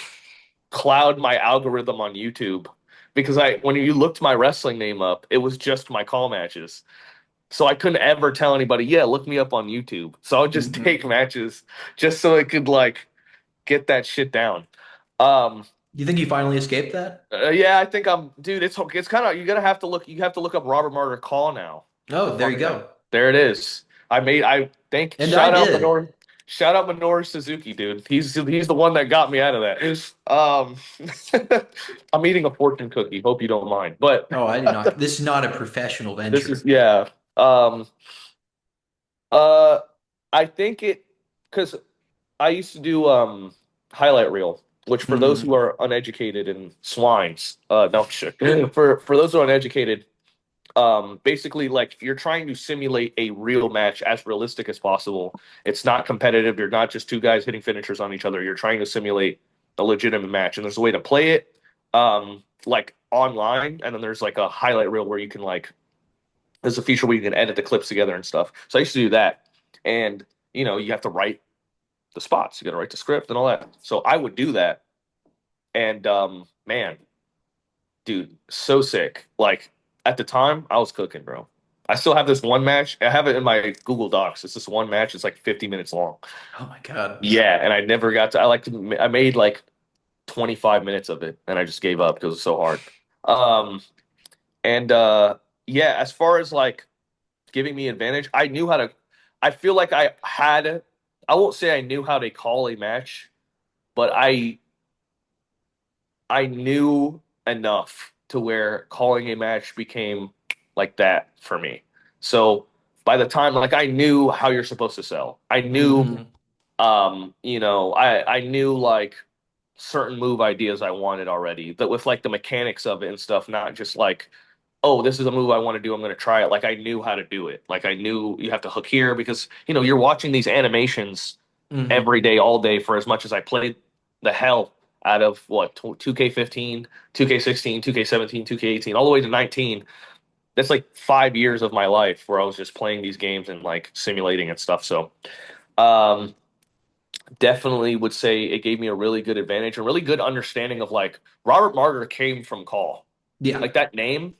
Speaker 2: cloud my algorithm on YouTube. Because when you looked my wrestling name up, it was just my call matches. So I couldn't ever tell anybody, yeah, look me up on YouTube. So I would just
Speaker 1: Hmm.
Speaker 2: take matches just so I could like get that shit down. Um,
Speaker 1: You think you finally escaped that?
Speaker 2: Yeah, I think I'm, dude. It's kind of, you have to look up Robert Martyr call now to
Speaker 1: Oh, there you
Speaker 2: find out.
Speaker 1: go.
Speaker 2: There it is. I think
Speaker 1: And I did.
Speaker 2: shout out Minoru Suzuki, dude. He's the one that got me out of that. I'm eating a fortune cookie. Hope you don't mind, but
Speaker 1: Oh, I did not. This is not a professional
Speaker 2: this is
Speaker 1: venture.
Speaker 2: yeah. Um, uh, I think it because I used to do highlight reel, which for those who
Speaker 1: Hmm.
Speaker 2: are uneducated and swines, no shit. For those who are uneducated, basically like you're trying to simulate a real match as realistic as possible. It's not competitive. You're not just two guys hitting finishers on each other. You're trying to simulate a legitimate match, and there's a way to play it, like online, and then there's like a highlight reel where you can like there's a feature where you can edit the clips together and stuff. So I used to do that, and you have to write the spots. You got to write the script and all that. So I would do that, and man, dude, so sick. Like at the time, I was cooking, bro. I still have this one match. I have it in my Google Docs. It's this one match. It's like 50 minutes long.
Speaker 1: Oh my God.
Speaker 2: Yeah, and I never got to. I made like 25 minutes of it, and I just gave up because it was so hard. Um, and yeah, as far as like giving me advantage, I knew how to. I feel like I had. I won't say I knew how to call a match, but I knew enough to where calling a match became like that for me. So by the time like I knew how you're supposed to sell. I knew
Speaker 1: Hmm.
Speaker 2: I knew like certain move ideas I wanted already. But with like the mechanics of it and stuff, not just like, oh, this is a move I want to do, I'm gonna try it. Like I knew how to do it. Like I knew you have to hook here because you're watching these animations
Speaker 1: Hmm.
Speaker 2: every day, all day for as much as I played the hell out of what 2K15, 2K16, 2K17, 2K18, all the way to 19. That's like 5 years of my life where I was just playing these games and like simulating and stuff. So, um, definitely would say it gave me a really good advantage, a really good understanding of like Robert Martyr came from Call.
Speaker 1: Yeah.
Speaker 2: Like that name,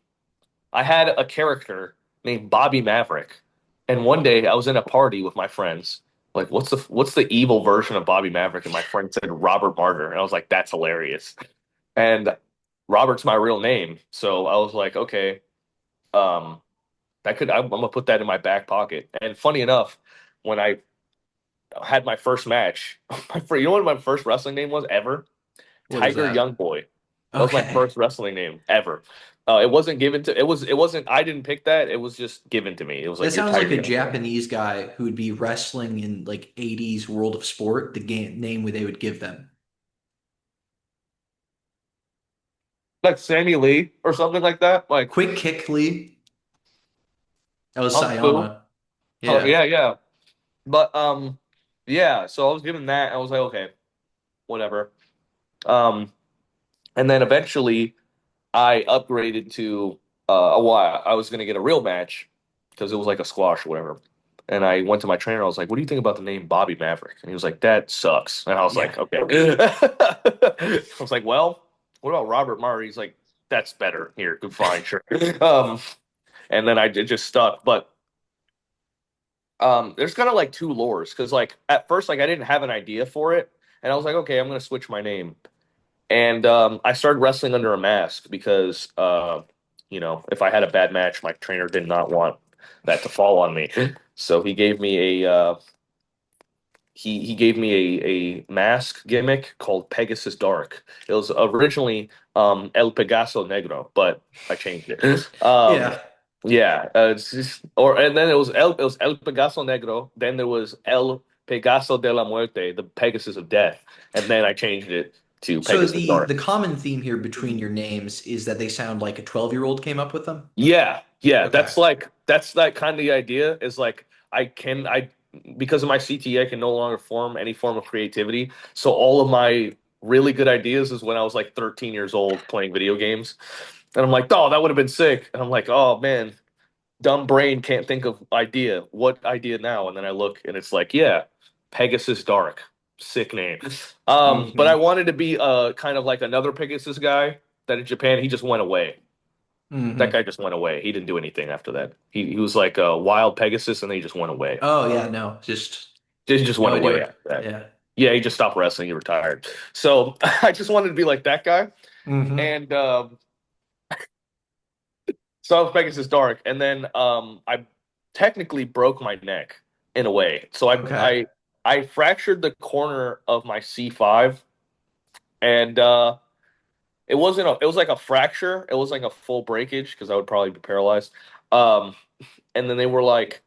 Speaker 2: I had a character named Bobby Maverick, and one day I was in a party with my friends. Like, what's the evil version of Bobby Maverick? And my friend said Robert Martyr, and I was like, that's hilarious. And Robert's my real name, so I was like, okay, I'm gonna put that in my back pocket. And funny enough, when I had my first match, you know what my first wrestling name was ever?
Speaker 1: What is
Speaker 2: Tiger
Speaker 1: that?
Speaker 2: Youngboy. That was my
Speaker 1: Okay.
Speaker 2: first wrestling name ever. It wasn't given to. It wasn't. I didn't pick that. It was just given to me. It was
Speaker 1: That
Speaker 2: like you're
Speaker 1: sounds like
Speaker 2: Tiger
Speaker 1: a
Speaker 2: Youngboy.
Speaker 1: Japanese guy who would be wrestling in like 80s World of Sport, the game name they would give them.
Speaker 2: Like Sammy Lee or something like that. Like
Speaker 1: Quick Kick Lee. That was
Speaker 2: Kung Fu.
Speaker 1: Sayama.
Speaker 2: Oh,
Speaker 1: Yeah.
Speaker 2: yeah, yeah. But yeah. So I was given that. I was like, okay, whatever. Um, and then eventually I upgraded to well, I was gonna get a real match because it was like a squash or whatever. And I went to my trainer. I was like, "What do you think about the name Bobby Maverick?" And he was like, "That sucks." And I was
Speaker 1: Yeah.
Speaker 2: like, "Okay." I was like, "Well, what about Robert Murray?" He's like, "That's better. Here, good, fine, sure." Um, and then it just stuck. But there's kind of like two lores because like at first like I didn't have an idea for it, and I was like, "Okay, I'm gonna switch my name." And I started wrestling under a mask because, if I had a bad match, my trainer did not want that to fall on me. So he gave me a mask gimmick called Pegasus Dark. It was originally El Pegaso Negro, but I changed it.
Speaker 1: Yeah.
Speaker 2: Yeah, it's just, and then it was El Pegaso Negro. Then there was El Pegaso de la Muerte, the Pegasus of Death, and then I changed it to
Speaker 1: So
Speaker 2: Pegasus
Speaker 1: the
Speaker 2: Dark.
Speaker 1: common theme here between your names is that they sound like a 12-year-old came up with them?
Speaker 2: Yeah, yeah,
Speaker 1: Okay.
Speaker 2: that's that kind of the idea is like I because of my CT I can no longer form any form of creativity. So all of my really good ideas is when I was like 13 years old playing video games. And I'm like, "Oh, that would have been sick." And I'm like, "Oh man, dumb brain can't think of idea. What idea now?" And then I look and it's like, "Yeah, Pegasus Dark. Sick name." But I
Speaker 1: Hmm.
Speaker 2: wanted to be kind of like another Pegasus guy that in Japan he just went away. That
Speaker 1: Hmm.
Speaker 2: guy just went away. He didn't do anything after that. He was like a wild Pegasus, and then he just went away.
Speaker 1: Oh yeah, no, just
Speaker 2: Just
Speaker 1: no
Speaker 2: went
Speaker 1: idea
Speaker 2: away
Speaker 1: what.
Speaker 2: after that.
Speaker 1: Yeah.
Speaker 2: Yeah, he just stopped wrestling. He retired. So I just wanted to be like that guy.
Speaker 1: Hmm.
Speaker 2: And so I was Pegasus Dark, and then I technically broke my neck in a way. So
Speaker 1: Okay.
Speaker 2: I fractured the corner of my C5, and it was like a fracture. It was like a full breakage because I would probably be paralyzed. Um, and then they were like,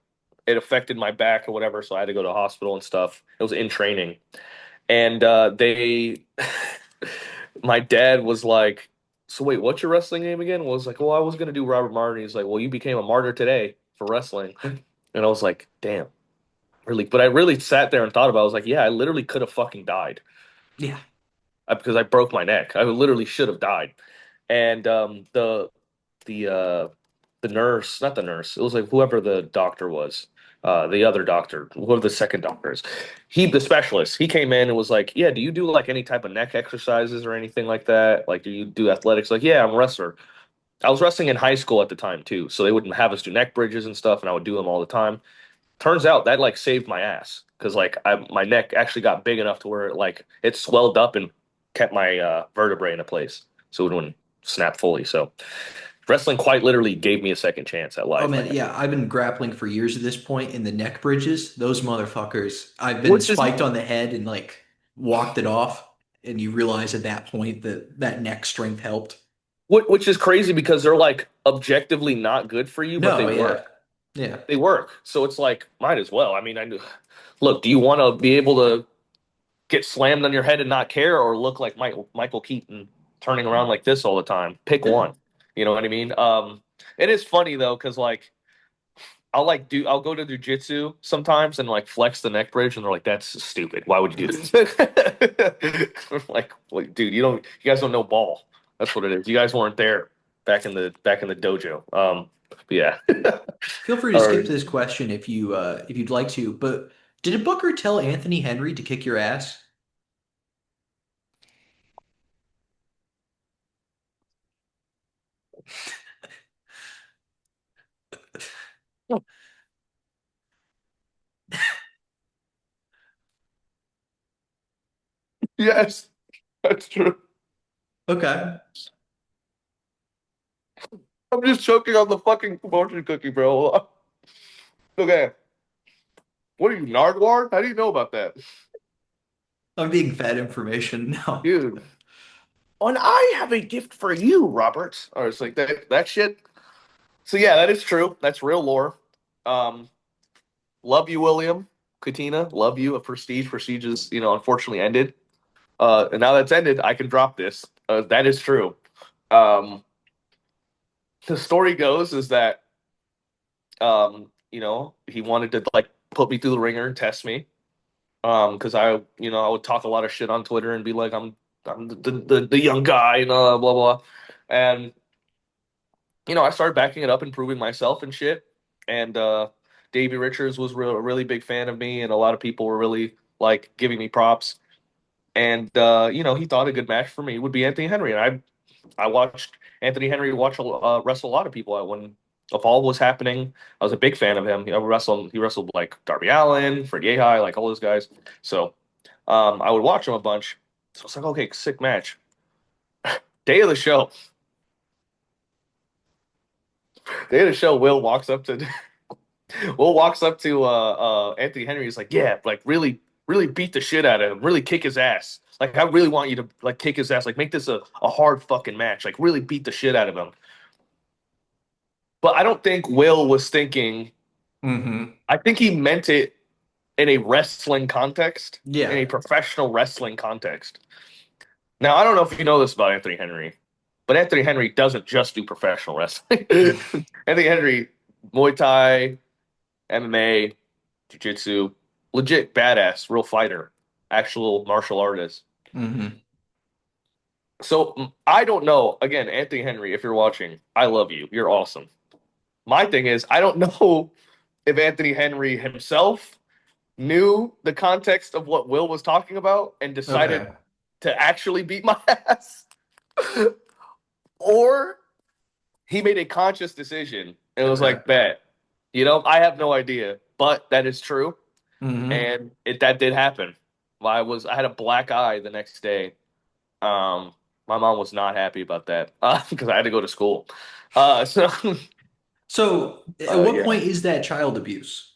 Speaker 2: it affected my back or whatever, so I had to go to the hospital and stuff. It was in training, and they, my dad was like, "So wait, what's your wrestling name again?" I was like, "Well, I was gonna do Robert Martin." He's like, "Well, you became a martyr today for wrestling," and I was like, "Damn, really?" But I really sat there and thought about it. I was like, "Yeah, I literally could have fucking died
Speaker 1: Yeah.
Speaker 2: because I broke my neck. I literally should have died." And the the nurse, not the nurse, it was like whoever the doctor was, the other doctor, whoever the second doctor is, the specialist, he came in and was like, "Yeah, do you do like any type of neck exercises or anything like that? Like, do you do athletics?" Like, "Yeah, I'm a wrestler." I was wrestling in high school at the time too, so they wouldn't have us do neck bridges and stuff, and I would do them all the time. Turns out that like saved my ass because like my neck actually got big enough to where it swelled up and kept my vertebrae into place, so it wouldn't snap fully. So wrestling quite literally gave me a second chance at
Speaker 1: Oh
Speaker 2: life,
Speaker 1: man,
Speaker 2: man.
Speaker 1: yeah, I've been grappling for years at this point in the neck bridges. Those motherfuckers, I've been
Speaker 2: Which is
Speaker 1: spiked on the head and like walked it off, and you realize at that point that that neck strength helped.
Speaker 2: which is crazy because they're like objectively not good for you, but they
Speaker 1: No, yeah.
Speaker 2: work.
Speaker 1: Yeah.
Speaker 2: They work. So it's like might as well. I mean, look, do you want to be able to get slammed on your head and not care, or look like Michael Keaton turning around like this all the time? Pick
Speaker 1: Yeah.
Speaker 2: one. You know what I mean? It is funny though, because like I'll go to jujitsu sometimes and like flex the neck bridge, and they're like, "That's stupid. Why would you do this?" Like, well, dude, you guys don't know ball. That's what it is. You guys weren't there back in the dojo. But yeah.
Speaker 1: Feel free to
Speaker 2: All
Speaker 1: skip
Speaker 2: right.
Speaker 1: this question if you'd like to, but did a Booker tell Anthony Henry to kick your ass?
Speaker 2: Yes, that's true.
Speaker 1: Okay.
Speaker 2: I'm just choking on the fucking promotion cookie, bro. Okay. What are you, Nardwar? How do you know about that?
Speaker 1: I'm being fed information now.
Speaker 2: Dude. And I have a gift for you, Robert. Or it's like that shit. So yeah, that is true. That's real lore. Um, love you, William. Katina, love you. A Prestige. Prestige is, unfortunately ended. And now that's ended, I can drop this. That is true. Um, the story goes is that he wanted to like put me through the ringer and test me. Because I would talk a lot of shit on Twitter and be like, I'm the young guy and blah blah. And I started backing it up and proving myself and shit. And Davey Richards was a really big fan of me, and a lot of people were really like giving me props. And he thought a good match for me would be Anthony Henry, and I watched Anthony Henry wrestle a lot of people when Evolve was happening. I was a big fan of him. He wrestled like Darby Allin, Fred Yehi, like all those guys. So I would watch him a bunch. So it's like, okay, sick match. Day of the show. Day of the show. Will walks up to Anthony Henry. He's like, yeah, like really, really beat the shit out of him. Really kick his ass. Like I really want you to like kick his ass. Like make this a hard fucking match. Like really beat the shit out of him. But I don't think Will was thinking.
Speaker 1: Hmm.
Speaker 2: I think he meant it in a wrestling context, in
Speaker 1: Yeah.
Speaker 2: a professional wrestling context. Now I don't know if you know this about Anthony Henry, but Anthony Henry doesn't just do professional wrestling. Anthony Henry, Muay Thai, MMA, Jiu-Jitsu, legit badass, real fighter, actual martial artist.
Speaker 1: Hmm.
Speaker 2: So I don't know. Again, Anthony Henry, if you're watching, I love you. You're awesome. My thing is, I don't know if Anthony Henry himself knew the context of what Will was talking about and decided
Speaker 1: Okay.
Speaker 2: to actually beat my ass, or he made a conscious decision and was
Speaker 1: Okay.
Speaker 2: like, "Bet." I have no idea, but that is true,
Speaker 1: Hmm.
Speaker 2: and that did happen. I had a black eye the next day. Um, my mom was not happy about that because I had to go to school. So
Speaker 1: So, at what
Speaker 2: yeah.
Speaker 1: point is that child abuse?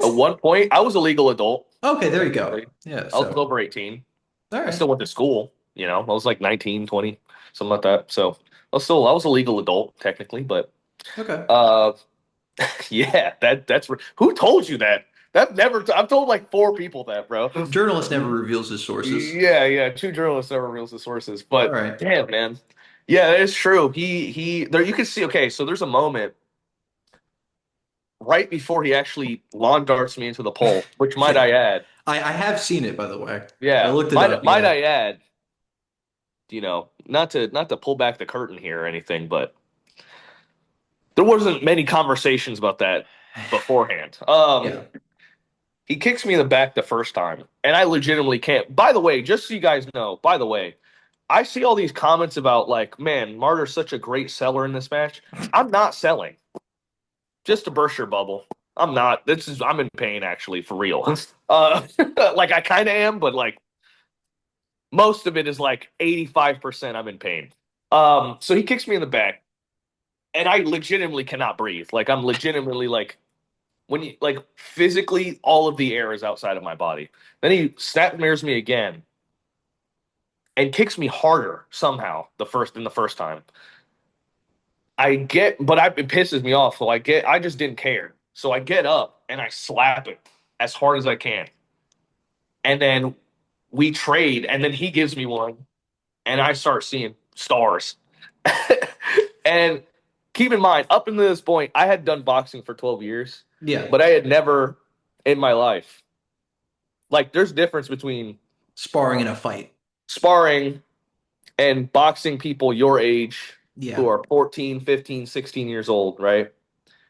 Speaker 2: At one point, I was a legal adult.
Speaker 1: Okay, there you go.
Speaker 2: Technically.
Speaker 1: Yeah,
Speaker 2: I was
Speaker 1: so,
Speaker 2: over 18.
Speaker 1: all
Speaker 2: I
Speaker 1: right.
Speaker 2: still went to school, you know. I was like 19, 20, something like that. So I was a legal adult technically, but
Speaker 1: Okay.
Speaker 2: uh yeah, who told you that? I've told like four people that, bro.
Speaker 1: Journalist never reveals his sources.
Speaker 2: Yeah, two journalists never reveals the sources,
Speaker 1: All
Speaker 2: but
Speaker 1: right.
Speaker 2: damn, man. Yeah, it's true. He there you can see okay, so there's a moment right before he actually lawn darts me into the pole, which might
Speaker 1: Yeah.
Speaker 2: I add,
Speaker 1: I have seen it, by the way. I
Speaker 2: yeah,
Speaker 1: looked it up.
Speaker 2: might
Speaker 1: Yeah.
Speaker 2: I add, not to pull back the curtain here or anything, but there wasn't many conversations about that beforehand.
Speaker 1: Yeah.
Speaker 2: He kicks me in the back the first time, and I legitimately can't. By the way, just so you guys know, by the way, I see all these comments about like, man, Martyr's such a great seller in this match. I'm not selling. Just to burst your bubble. I'm not. I'm in pain actually, for real. Like I kind of am, but like most of it is like 85% I'm in pain. So he kicks me in the back, and I legitimately cannot breathe. Like I'm legitimately like when you like physically all of the air is outside of my body. Then he snap mirrors me again and kicks me harder somehow the first time. It pisses me off. So I just didn't care. So I get up and I slap it as hard as I can. And then we trade, and then he gives me one, and I start seeing stars. And keep in mind, up until this point, I had done boxing for 12 years,
Speaker 1: Yeah.
Speaker 2: but I had never in my life, like, there's a difference between
Speaker 1: Sparring in a fight.
Speaker 2: sparring and boxing people your age who
Speaker 1: Yeah.
Speaker 2: are 14, 15, 16 years old, right?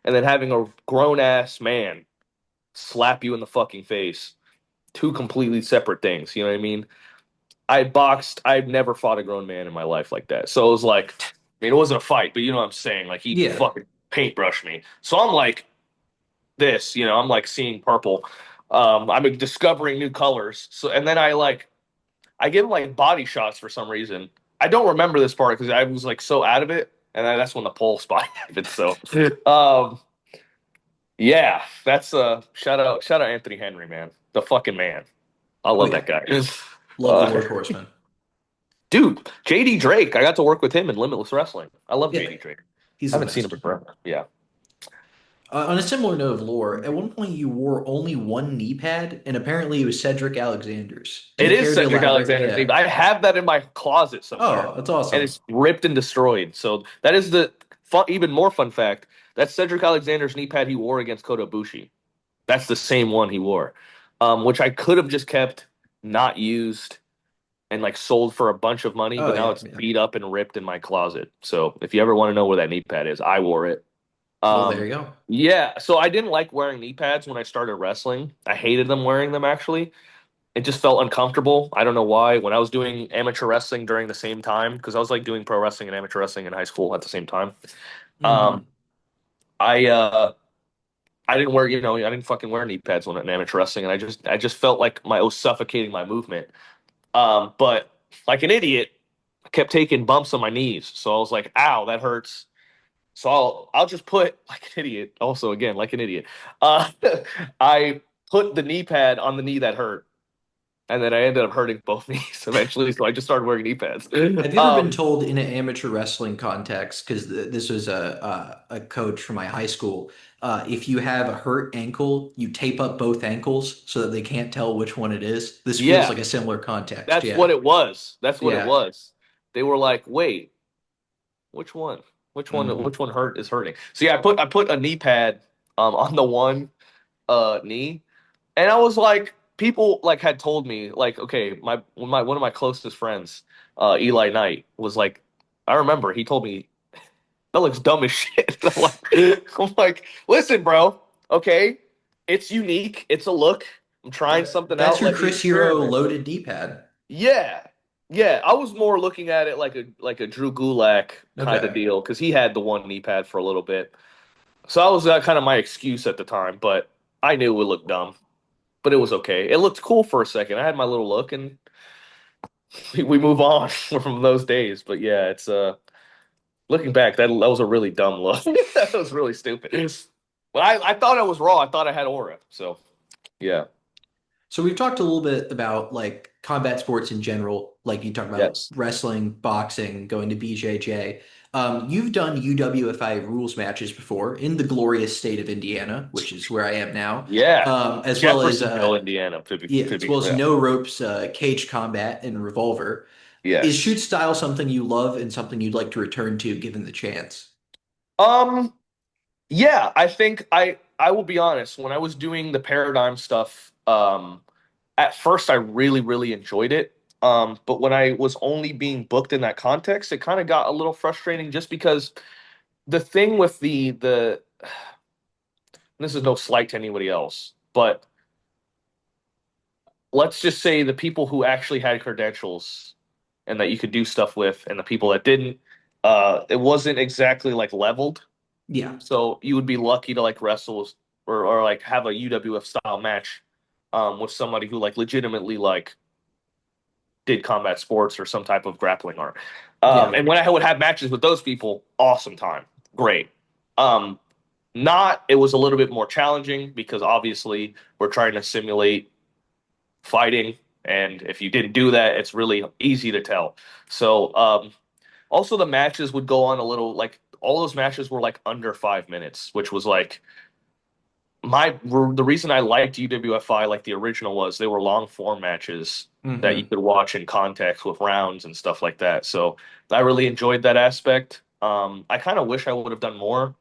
Speaker 2: And then having a grown ass man slap you in the fucking face. Two completely separate things. You know what I mean? I've never fought a grown man in my life like that. So it was like, I mean, it wasn't a fight, but you know what I'm saying? Like he
Speaker 1: Yeah.
Speaker 2: fucking paintbrushed me. So I'm like I'm like seeing purple. I'm discovering new colors. So, and then I give him like body shots for some reason. I don't remember this part because I was like so out of it. And then that's when the pole spot happened. So, um, yeah, that's shout out Anthony Henry, man. The fucking man. I
Speaker 1: Oh
Speaker 2: love
Speaker 1: yeah.
Speaker 2: that guy.
Speaker 1: Love the
Speaker 2: Uh,
Speaker 1: workhorseman.
Speaker 2: Dude, JD Drake, I got to work with him in Limitless Wrestling. I love
Speaker 1: Yeah.
Speaker 2: JD Drake.
Speaker 1: He's
Speaker 2: I
Speaker 1: the
Speaker 2: haven't seen him
Speaker 1: best.
Speaker 2: in forever. Yeah.
Speaker 1: On a similar note of lore, at one point you wore only one knee pad, and apparently it was Cedric Alexander's. Do
Speaker 2: It
Speaker 1: you
Speaker 2: is
Speaker 1: care to
Speaker 2: Cedric
Speaker 1: elaborate?
Speaker 2: Alexander's
Speaker 1: Yeah.
Speaker 2: name. I have that in my closet somewhere,
Speaker 1: Oh, that's
Speaker 2: and
Speaker 1: awesome.
Speaker 2: it's ripped and destroyed. So that is the even more fun fact. That's Cedric Alexander's knee pad he wore against Kota Ibushi. That's the same one he wore, which I could have just kept, not used, and like sold for a bunch of money,
Speaker 1: Oh
Speaker 2: but now
Speaker 1: yeah,
Speaker 2: it's
Speaker 1: yeah.
Speaker 2: beat up and ripped in my closet. So if you ever want to know where that knee pad is, I wore it.
Speaker 1: Well, there
Speaker 2: Um,
Speaker 1: you go.
Speaker 2: yeah, so I didn't like wearing knee pads when I started wrestling. I hated them wearing them actually. It just felt uncomfortable. I don't know why. When I was doing amateur wrestling during the same time, because I was like doing pro wrestling and amateur wrestling in high school at the same time. Um,
Speaker 1: Hmm.
Speaker 2: I I didn't wear, I didn't fucking wear knee pads when in amateur wrestling, and I just felt like I was suffocating my movement. But like an idiot, I kept taking bumps on my knees. So I was like, ow, that hurts. So I'll just put like an idiot. Also, again, like an idiot. Uh, I put the knee pad on the knee that hurt, and then I ended up hurting both knees eventually. So I just started wearing knee pads.
Speaker 1: Have you ever been told in an amateur wrestling context, because this was a coach from my high school, if you have a hurt ankle, you tape up both ankles so that they can't tell which one it is? This feels
Speaker 2: Yeah,
Speaker 1: like a similar context.
Speaker 2: that's what
Speaker 1: Yeah.
Speaker 2: it was. That's what it
Speaker 1: Yeah.
Speaker 2: was. They were like, wait, which one? Which one?
Speaker 1: Hmm.
Speaker 2: Which one hurt is hurting? So yeah, I put a knee pad on the one knee. And I was like, people like had told me like, okay, my one of my closest friends, Eli Knight, was like, I remember he told me that looks dumb as shit. I'm like, listen, bro, okay, it's unique, it's a look. I'm trying something
Speaker 1: That's
Speaker 2: out.
Speaker 1: your
Speaker 2: Let me
Speaker 1: Chris Hero
Speaker 2: experiment.
Speaker 1: loaded D-pad.
Speaker 2: Yeah, yeah. I was more looking at it like a Drew Gulak kind of
Speaker 1: Okay.
Speaker 2: deal because he had the one knee pad for a little bit. So that was kind of my excuse at the time, but I knew it would look dumb. but it was okay. It looked cool for a second. I had my little look, and we move on from those days. But yeah, it's looking back, that was a really dumb look. That was really stupid. But I thought I was raw. I thought I had aura. So yeah,
Speaker 1: So we've talked a little bit about like combat sports in general, like you talk about
Speaker 2: yes,
Speaker 1: wrestling, boxing, going to BJJ. You've done UWFI rules matches before in the glorious state of Indiana, which is where I am now,
Speaker 2: yeah.
Speaker 1: as well as
Speaker 2: Jeffersonville, Indiana,
Speaker 1: yeah,
Speaker 2: to
Speaker 1: as
Speaker 2: be
Speaker 1: well as
Speaker 2: yeah.
Speaker 1: no ropes, cage combat, and revolver. Is
Speaker 2: Yes.
Speaker 1: shoot style something you love and something you'd like to return to given the chance?
Speaker 2: Um. Yeah, I think I will be honest. When I was doing the paradigm stuff, at first I really enjoyed it. But when I was only being booked in that context, it kind of got a little frustrating just because the thing with the this is no slight to anybody else, but let's just say the people who actually had credentials and that you could do stuff with, and the people that didn't, it wasn't exactly like leveled.
Speaker 1: Yeah,
Speaker 2: So you would be lucky to like wrestle or like have a UWF style match with somebody who like legitimately like did combat sports or some type of grappling art.
Speaker 1: yeah,
Speaker 2: And when I would have matches with those people, awesome time, great. Um, Not it was a little bit more challenging because obviously we're trying to simulate fighting, and if you didn't do that, it's really easy to tell. So also the matches would go on a little like all those matches were like under 5 minutes, which was like the reason I liked UWFI like the original was they were long form matches that you
Speaker 1: hmm
Speaker 2: could watch in context with rounds and stuff like that. So I really enjoyed that aspect. I kind of wish I would have done more.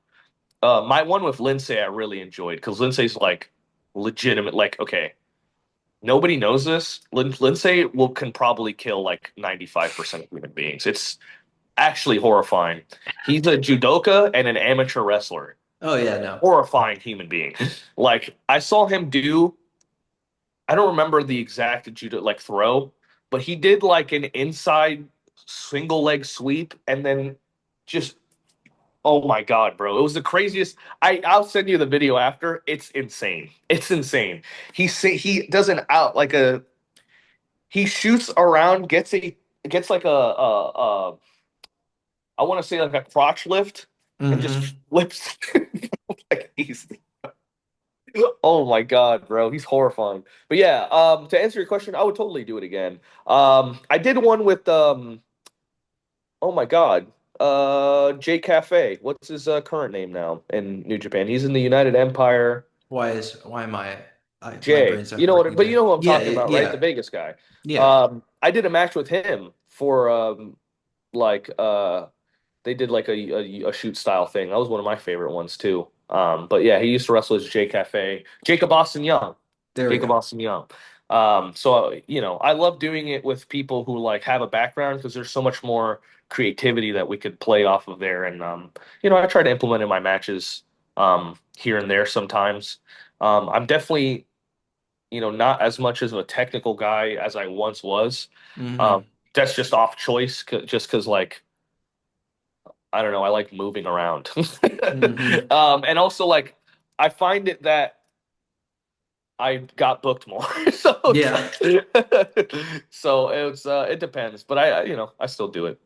Speaker 2: My one with Lindsay I really enjoyed because Lindsay's like legitimate. Like okay, nobody knows this. Lindsay will can probably kill like 95% of human beings. It's actually horrifying. He's a judoka and an amateur wrestler.
Speaker 1: Oh yeah, no.
Speaker 2: Horrifying human being. Like I saw him do, I don't remember the exact judo like throw, but he did like an inside single leg sweep and then just oh my god, bro. It was the craziest. I'll send you the video after. It's insane. It's insane. He does an out like a he shoots around, gets like a I want to say like a crotch lift and just
Speaker 1: hmm
Speaker 2: flips like easy. Oh my God, bro, he's horrifying. But yeah, to answer your question, I would totally do it again. I did one with oh my God, Jay Cafe. What's his current name now in New Japan? He's in the United Empire.
Speaker 1: Why am my
Speaker 2: Jay,
Speaker 1: brain's
Speaker 2: you
Speaker 1: not
Speaker 2: know
Speaker 1: working
Speaker 2: what? But you
Speaker 1: today?
Speaker 2: know who I'm
Speaker 1: Yeah,
Speaker 2: talking about, right? The
Speaker 1: yeah,
Speaker 2: Vegas guy.
Speaker 1: yeah.
Speaker 2: I did a match with him for like they did like a shoot style thing. That was one of my favorite ones too. But yeah, he used to wrestle as Jay Cafe, Jacob Austin Young,
Speaker 1: There we
Speaker 2: Jacob
Speaker 1: go.
Speaker 2: Austin Young. So you know, I love doing it with people who like have a background because there's so much more creativity that we could play off of there. And you know, I try to implement in my matches here and there sometimes. I'm definitely you know not as much as a technical guy as I once was. Um,
Speaker 1: hmm
Speaker 2: that's just off choice, just because like I don't know. I like moving around.
Speaker 1: hmm
Speaker 2: And also like I find it that I got booked more. So it's
Speaker 1: Yeah.
Speaker 2: like so it's it depends. But you know, I still do it.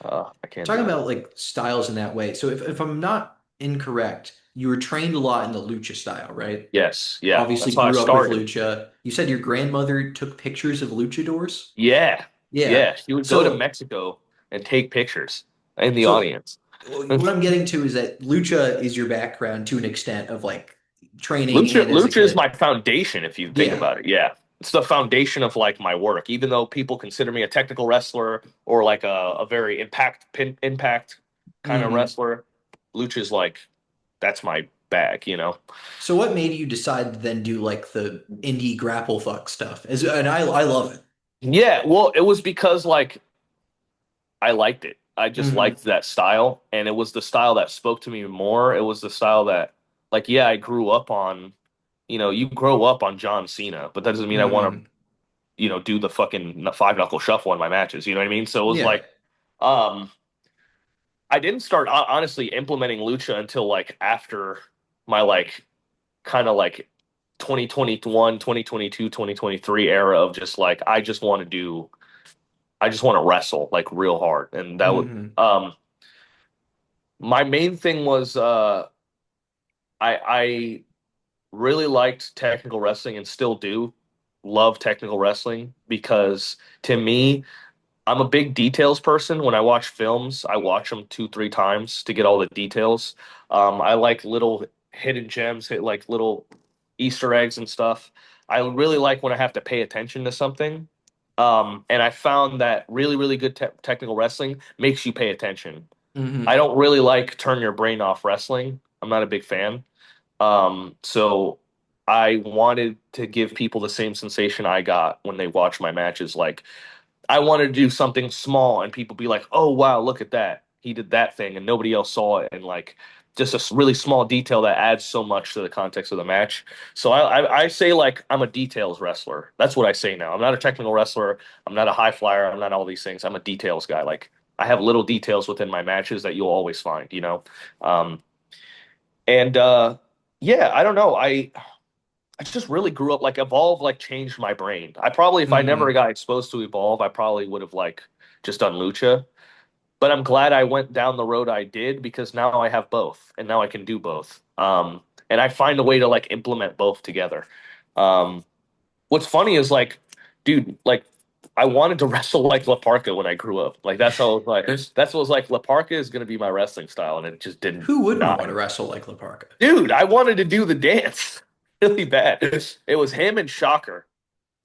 Speaker 2: I can't
Speaker 1: Talking
Speaker 2: do it.
Speaker 1: about like styles in that way. So if I'm not incorrect, you were trained a lot in the lucha style, right?
Speaker 2: Yes, yeah.
Speaker 1: Obviously
Speaker 2: That's how I
Speaker 1: grew up with
Speaker 2: started.
Speaker 1: lucha. You said your grandmother took pictures of luchadors?
Speaker 2: Yeah.
Speaker 1: Yeah.
Speaker 2: Yeah. She would go to
Speaker 1: So
Speaker 2: Mexico and take pictures in the
Speaker 1: so
Speaker 2: audience.
Speaker 1: what I'm getting to is that lucha is your background to an extent of like training and as a
Speaker 2: Lucha is
Speaker 1: kid.
Speaker 2: my foundation, if you think
Speaker 1: Yeah.
Speaker 2: about it. Yeah. It's the foundation of like my work. Even though people consider me a technical wrestler or like a very impact kind of
Speaker 1: hmm
Speaker 2: wrestler, Lucha is like that's my bag, you know?
Speaker 1: So what made you decide to then do like the indie grapple fuck stuff? And I love it.
Speaker 2: Yeah, well, it was because like I liked it. I just
Speaker 1: hmm
Speaker 2: liked that style, and it was the style that spoke to me more. It was the style that, like, yeah, I grew up on. You know, you grow up on John Cena, but that doesn't mean I want to
Speaker 1: hmm
Speaker 2: you know, do the fucking five knuckle shuffle in my matches. You know what I mean? So it was
Speaker 1: Yeah.
Speaker 2: like, um, I didn't start honestly implementing lucha until like after my like kind of like 2021, 2022, 2023 era of just like I just want to wrestle like real hard. And that would
Speaker 1: Hmm.
Speaker 2: my main thing was I really liked technical wrestling and still do love technical wrestling because to me, I'm a big details person. When I watch films, I watch them two, three times to get all the details. I like little hidden gems, hit like little Easter eggs and stuff. I really like when I have to pay attention to something. And I found that really, really good technical wrestling makes you pay attention. I
Speaker 1: Hmm.
Speaker 2: don't really like turn your brain off wrestling. I'm not a big fan. So I wanted to give people the same sensation I got when they watch my matches. Like I wanted to do something small and people be like, "Oh wow, look at that. He did that thing and nobody else saw it." And like just a really small detail that adds so much to the context of the match. So I say like I'm a details wrestler. That's what I say now. I'm not a technical wrestler. I'm not a high flyer. I'm not all these things. I'm a details guy. Like I have little details within my matches that you'll always find, you know? Um, and yeah, I don't know. I just really grew up like Evolve like changed my brain. I probably if I never
Speaker 1: Hmm.
Speaker 2: got exposed to Evolve, I probably would have like just done Lucha. But I'm glad I went down the road I did because now I have both and now I can do both. And I find a way to like implement both together. Um, what's funny is like, dude, like I wanted to wrestle like La Parka when I grew up. Like that's how it was like that's what was like La Parka is gonna be my wrestling style, and it just did
Speaker 1: Who wouldn't
Speaker 2: not.
Speaker 1: want to wrestle like La Parka?
Speaker 2: Dude, I wanted to do the dance really bad. It was him and Shocker.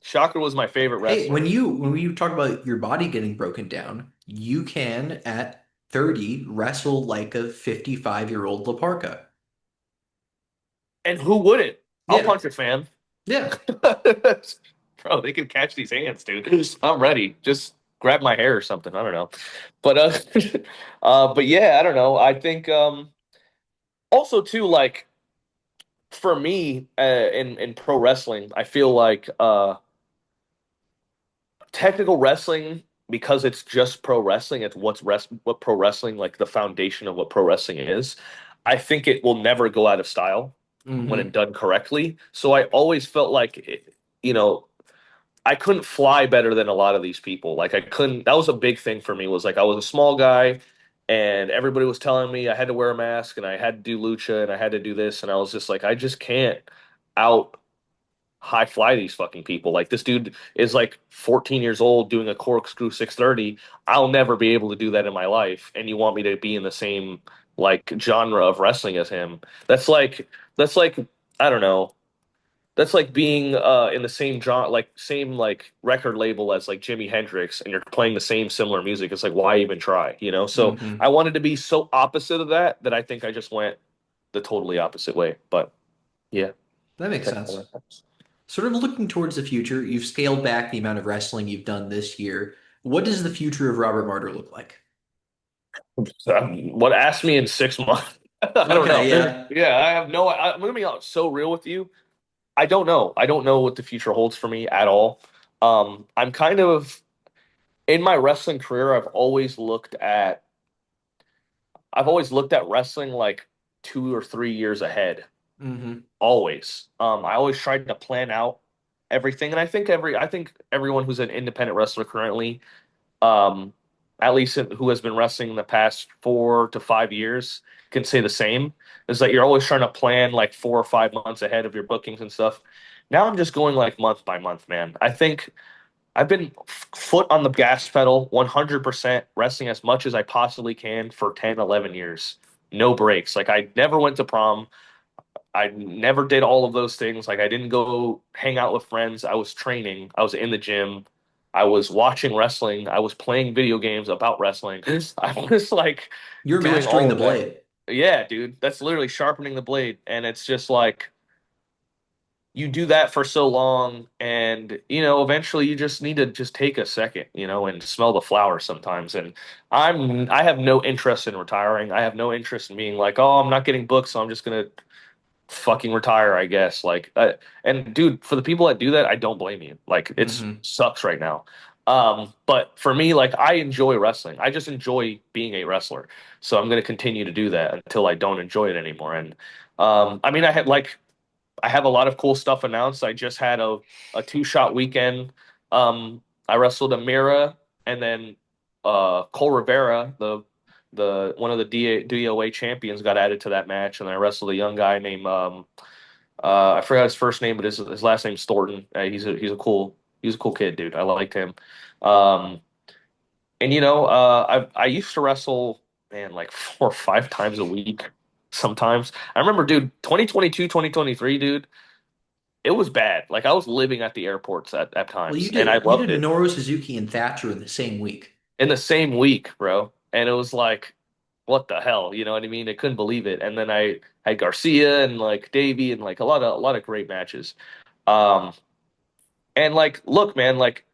Speaker 2: Shocker was my favorite
Speaker 1: Hey,
Speaker 2: wrestler.
Speaker 1: when you talk about your body getting broken down, you can at 30 wrestle like a 55-year-old Laparca.
Speaker 2: And who wouldn't? I'll
Speaker 1: Yeah.
Speaker 2: punch a fan.
Speaker 1: Yeah.
Speaker 2: Bro, they can catch these hands, dude. I'm ready. Just grab my hair or something. I don't know. But but yeah, I don't know. I think also too like for me in pro wrestling, I feel like technical wrestling because it's just pro wrestling, it's what pro wrestling like the foundation of what pro wrestling is. I think it will never go out of style when it
Speaker 1: Hmm.
Speaker 2: done correctly. So I always felt like you know, I couldn't fly better than a lot of these people. Like I couldn't that was a big thing for me was like I was a small guy and everybody was telling me I had to wear a mask and I had to do lucha and I had to do this and I was just like I just can't out high fly these fucking people. Like this dude is like 14 years old doing a corkscrew 630. I'll never be able to do that in my life. And you want me to be in the same like genre of wrestling as him. That's like I don't know. That's like being in the same genre like same like record label as like Jimi Hendrix and you're playing the same similar music. It's like why even try, you know? So I
Speaker 1: Hmm.
Speaker 2: wanted to be so opposite of that that I think I just went the totally opposite way. But yeah.
Speaker 1: That makes sense. Sort of looking towards the future, you've scaled back the amount of wrestling you've done this year. What does the future of Robert Martyr look like?
Speaker 2: What asked me in 6 months? I don't
Speaker 1: Okay,
Speaker 2: know.
Speaker 1: yeah.
Speaker 2: Yeah, I have no. I'm gonna be so real with you. I don't know. I don't know what the future holds for me at all. I'm kind of in my wrestling career. I've always looked at wrestling like 2 or 3 years ahead.
Speaker 1: Hmm.
Speaker 2: Always. I always tried to plan out everything, and I think everyone who's an independent wrestler currently um, at least who has been wrestling in the past 4 to 5 years, can say the same. Is that you're always trying to plan like 4 or 5 months ahead of your bookings and stuff. Now I'm just going like month by month, man. I think I've been foot on the gas pedal 100% wrestling as much as I possibly can for 10, 11 years. No breaks. Like I never went to prom. I never did all of those things. Like I didn't go hang out with friends. I was training. I was in the gym. I was watching wrestling. I was playing video games about wrestling. I was like
Speaker 1: You're
Speaker 2: doing
Speaker 1: mastering
Speaker 2: all
Speaker 1: the
Speaker 2: of that.
Speaker 1: blade.
Speaker 2: Yeah, dude. That's literally sharpening the blade. And it's just like you do that for so long and eventually you just need to just take a second, and smell the flowers sometimes. And I have no interest in retiring. I have no interest in being like, oh, I'm not getting booked, so I'm just gonna fucking retire, I guess. Like, and dude, for the people that do that, I don't blame you. Like, it's
Speaker 1: Hmm.
Speaker 2: sucks right now. But for me, like, I enjoy wrestling. I just enjoy being a wrestler. So I'm going to continue to do that until I don't enjoy it anymore. And I mean, I had like I have a lot of cool stuff announced. I just had a two-shot weekend. I wrestled Amira and then Cole Rivera, the one of the DOA champions, got added to that match, and I wrestled a young guy named I forgot his first name, but his last name's Thornton. He's a cool kid, dude. I liked him. Um, and I used to wrestle, man, like 4 or 5 times a week sometimes. I remember, dude, 2022, 2023, dude, it was bad. Like I was living at the airports at
Speaker 1: Well,
Speaker 2: times, and I
Speaker 1: you
Speaker 2: loved
Speaker 1: did
Speaker 2: it
Speaker 1: Minoru Suzuki and Thatcher in the same week.
Speaker 2: in the same week, bro. And it was like, what the hell? You know what I mean? I couldn't believe it. And then I had Garcia and like Davey and like a lot of great matches. Um, and like, look, man, like,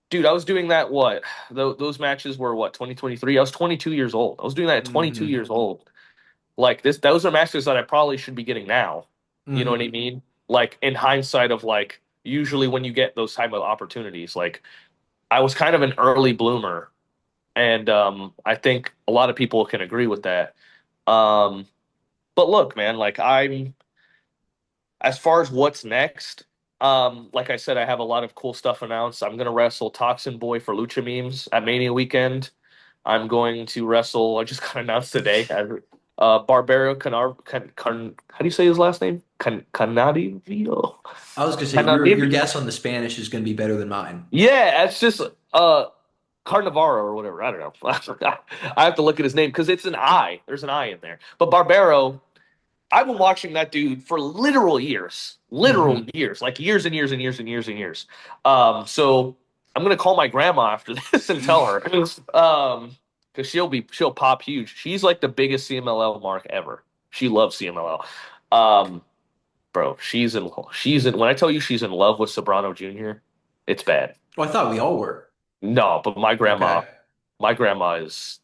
Speaker 2: dude, I was doing that. Those matches were what, 2023? I was 22 years old. I was doing that at 22
Speaker 1: Hmm.
Speaker 2: years old. Like those are matches that I probably should be getting now. You know what I
Speaker 1: Hmm.
Speaker 2: mean? Like in hindsight of like usually when you get those type of opportunities, like I was kind of an early bloomer, and I think a lot of people can agree with that. Um, but look, man, like I'm as far as what's next, like I said, I have a lot of cool stuff announced. I'm gonna wrestle Toxin Boy for Lucha Memes at Mania weekend. I'm going to wrestle. I just got announced today. Barbaro how do you say his last name? Canadivio.
Speaker 1: I was gonna say your
Speaker 2: Canadivio.
Speaker 1: guess on the Spanish is gonna be better than mine.
Speaker 2: Yeah, it's just uh Carnivaro or whatever. I don't know. I have to look at his name because it's an I. There's an I in there. But Barbaro, I've been watching that dude for literal
Speaker 1: Hmm.
Speaker 2: years, like years and years and years and years and years. So I'm gonna call my grandma after this and tell her, because she'll pop huge. She's like the biggest CMLL mark ever. She loves CMLL. Bro, she's in. When I tell you she's in love with Sobrano Jr., it's bad.
Speaker 1: Well, I thought we all were.
Speaker 2: No, but
Speaker 1: Okay.
Speaker 2: my grandma is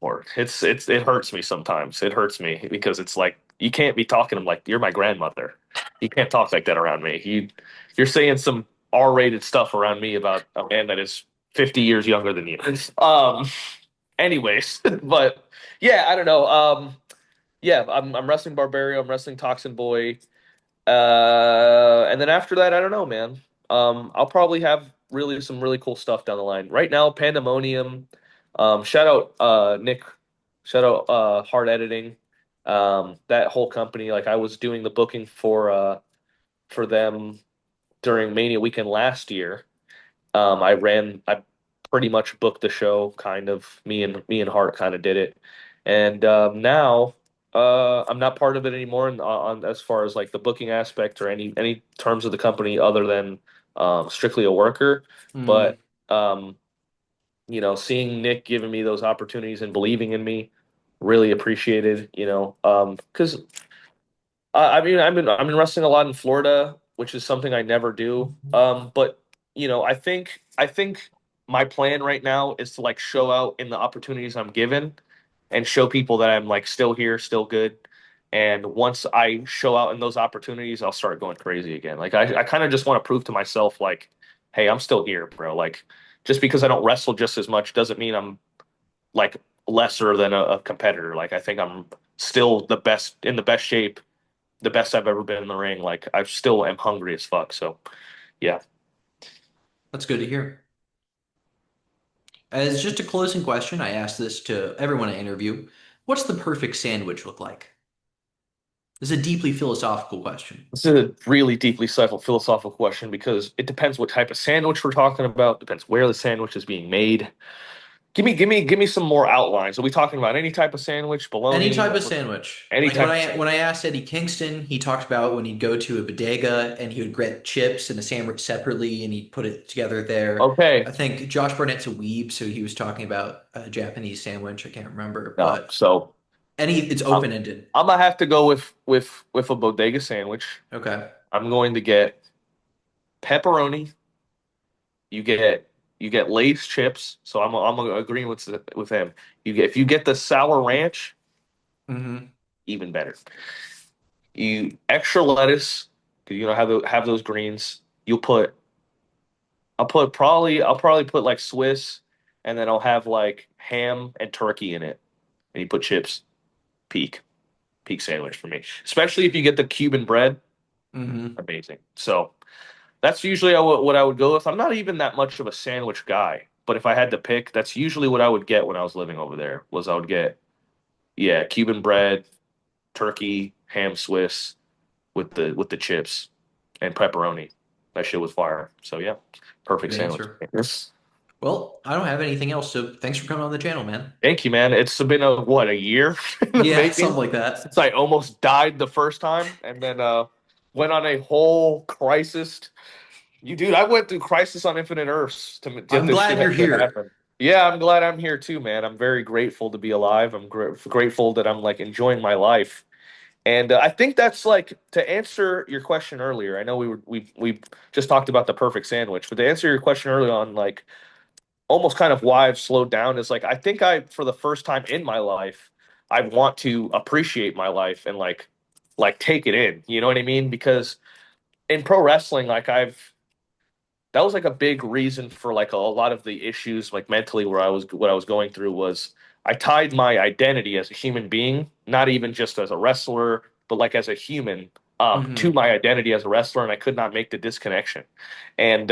Speaker 2: or it hurts me sometimes. It hurts me because it's like you can't be talking to him like you're my grandmother. You can't talk like that around me. You're saying some R-rated stuff around me about a man that is 50 years younger than you. Anyways, but yeah, I don't know. Yeah, I'm wrestling Barbario, I'm wrestling Toxin Boy. And then after that, I don't know, man. I'll probably have really some really cool stuff down the line. Right now, Pandemonium. Shout out Nick. Shout out Hard Editing. That whole company. Like I was doing the booking for them during Mania weekend last year. I pretty much booked the show, kind of. Me and Hart kind of did it, and now I'm not part of it anymore. On as far as like the booking aspect or any terms of the company other than strictly a worker,
Speaker 1: Hmm.
Speaker 2: but seeing Nick giving me those opportunities and believing in me, really appreciated. Because I've been wrestling a lot in Florida, which is something I never do. But I think my plan right now is to like show out in the opportunities I'm given and show people that I'm like still here, still good. And once I show out in those opportunities, I'll start going crazy again. Like I kind of just want to prove to myself, like, hey, I'm still here, bro. Like just because I don't wrestle just as much doesn't mean I'm like lesser than a competitor. Like I think I'm still the best in the best shape, the best I've ever been in the ring. Like I still am hungry as fuck. So yeah.
Speaker 1: That's good to hear. As just a closing question, I ask this to everyone I interview. What's the perfect sandwich look like? This is a deeply philosophical question.
Speaker 2: This is a really deeply philosophical question because it depends what type of sandwich we're talking about, depends where the sandwich is being made. Give me some more outlines. Are we talking about any type of sandwich,
Speaker 1: Any
Speaker 2: bologna,
Speaker 1: type
Speaker 2: like
Speaker 1: of sandwich.
Speaker 2: any
Speaker 1: Like
Speaker 2: type of
Speaker 1: when I
Speaker 2: sandwich?
Speaker 1: asked Eddie Kingston, he talked about when he'd go to a bodega and he would get chips and a sandwich separately and he'd put it together there. I
Speaker 2: Okay.
Speaker 1: think Josh Barnett's a weeb, so he was talking about a Japanese sandwich. I can't remember,
Speaker 2: No.
Speaker 1: but
Speaker 2: So
Speaker 1: it's
Speaker 2: I'm
Speaker 1: open-ended.
Speaker 2: I'm gonna have to go with a bodega sandwich.
Speaker 1: Okay.
Speaker 2: I'm going to get pepperoni. You get Lay's chips. So I'm agreeing with him. If you get the sour ranch,
Speaker 1: Hmm.
Speaker 2: even better. You extra lettuce because have those greens. You'll put I'll probably put like Swiss, and then I'll have like ham and turkey in it, and you put chips. Peak. peak sandwich for me. Especially if you get the Cuban bread,
Speaker 1: Hmm.
Speaker 2: amazing. So that's usually what I would go with. I'm not even that much of a sandwich guy, but if I had to pick, that's usually what I would get when I was living over there. Was I would get yeah, Cuban bread, turkey, ham Swiss with the chips and pepperoni. That shit was fire. So yeah, perfect
Speaker 1: Good
Speaker 2: sandwich.
Speaker 1: answer.
Speaker 2: Yes.
Speaker 1: Well, I don't have anything else, so thanks for coming on the channel, man.
Speaker 2: Thank you, man. It's been a year in the
Speaker 1: Yeah,
Speaker 2: making
Speaker 1: something like that.
Speaker 2: since I almost died the first time, and then went on a whole crisis. Dude, I went through Crisis on Infinite Earths to get
Speaker 1: I'm
Speaker 2: this shit
Speaker 1: glad you're
Speaker 2: to
Speaker 1: here.
Speaker 2: happen. Yeah, I'm glad I'm here too, man. I'm very grateful to be alive. I'm grateful that I'm like enjoying my life. And I think that's like to answer your question earlier. I know we just talked about the perfect sandwich, but to answer your question earlier on like almost kind of why I've slowed down is like I think I for the first time in my life I want to appreciate my life and like take it in. You know what I mean? Because in pro wrestling, like I've that was like a big reason for like a lot of the issues like mentally where I was what I was going through was I tied my identity as a human being, not even just as a wrestler, but like as a human, to
Speaker 1: Hmm.
Speaker 2: my identity as a wrestler, and I could not make the disconnection. And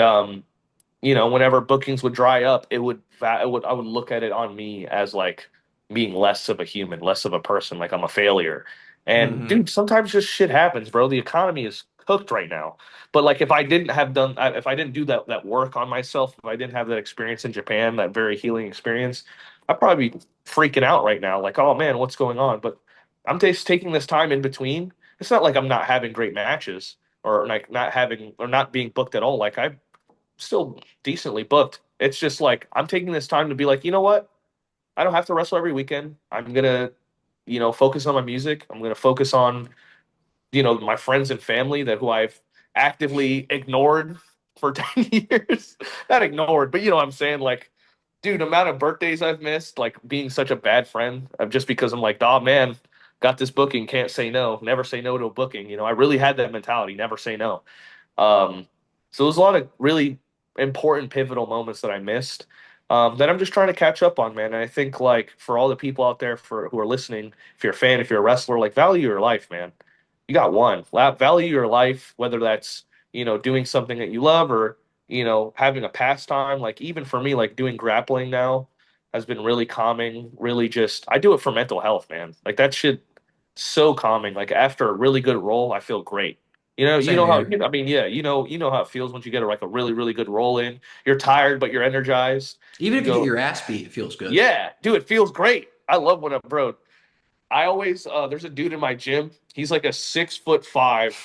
Speaker 2: whenever bookings would dry up, I would look at it on me as like being less of a human, less of a person, like I'm a failure. And
Speaker 1: Hmm.
Speaker 2: dude, sometimes just shit happens, bro. The economy is cooked right now. But like if I didn't do that work on myself, if I didn't have that experience in Japan, that very healing experience, I'd probably be freaking out right now, like, oh man, what's going on? But I'm just taking this time in between. It's not like I'm not having great matches or like not having or not being booked at all. Like I still decently booked. It's just like I'm taking this time to be like, you know what? I don't have to wrestle every weekend. I'm gonna, focus on my music. I'm gonna focus on, my friends and family that who I've actively ignored for 10 years. Not ignored, but you know what I'm saying? Like, dude, amount of birthdays I've missed, like being such a bad friend, just because I'm like, oh man, got this booking, can't say no, never say no to a booking. I really had that mentality, never say no. Um, so there's a lot of really important pivotal moments that I missed that I'm just trying to catch up on, man. And I think like for all the people out there for who are listening, if you're a fan, if you're a wrestler, like value your life, man. You got one. Value your life, whether that's doing something that you love or having a pastime. Like even for me, like doing grappling now has been really calming. Really, just I do it for mental health, man. Like that shit so calming. Like after a really good roll, I feel great. You
Speaker 1: Same
Speaker 2: know how,
Speaker 1: here.
Speaker 2: I mean, yeah, you know how it feels once you get like a really, really good roll in. You're tired, but you're energized.
Speaker 1: Even
Speaker 2: You
Speaker 1: if you get
Speaker 2: go,
Speaker 1: your ass beat, it feels good.
Speaker 2: yeah, dude, it feels great. I love when I'm bro. I always, there's a dude in my gym. He's like a 6'5",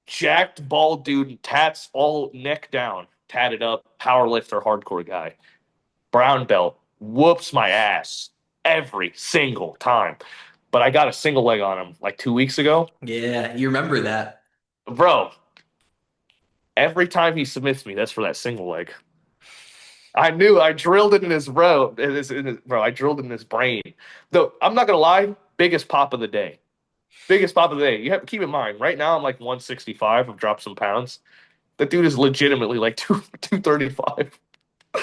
Speaker 2: jacked, bald dude, tats all neck down, tatted up, power lifter, hardcore guy, brown belt, whoops my ass every single time. But I got a single leg on him like 2 weeks ago,
Speaker 1: Yeah, you remember that.
Speaker 2: bro. Every time he submits me, that's for that single leg. I knew I drilled it in his bro, bro. I drilled it in his brain. Though I'm not gonna lie, biggest pop of the day. Biggest pop of the day. You have to keep in mind, right now I'm like 165. I've dropped some pounds. That dude is legitimately like 235.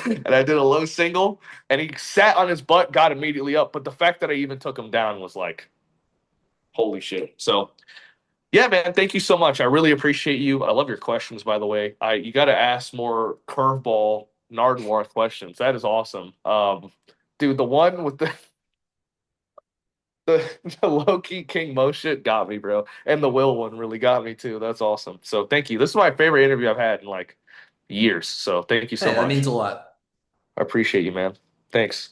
Speaker 2: And I did a low single, and he sat on his butt, got immediately up. But the fact that I even took him down was like, holy shit. So yeah, man, thank you so much. I really appreciate you. I love your questions, by the way. You got to ask more curveball Nardwar questions. That is awesome. Dude, the one with the low key King Mo shit got me, bro, and the Will one really got me too. That's awesome. So thank you. This is my favorite interview I've had in like years. So thank you so
Speaker 1: Hey, that
Speaker 2: much.
Speaker 1: means a lot.
Speaker 2: I appreciate you, man. Thanks.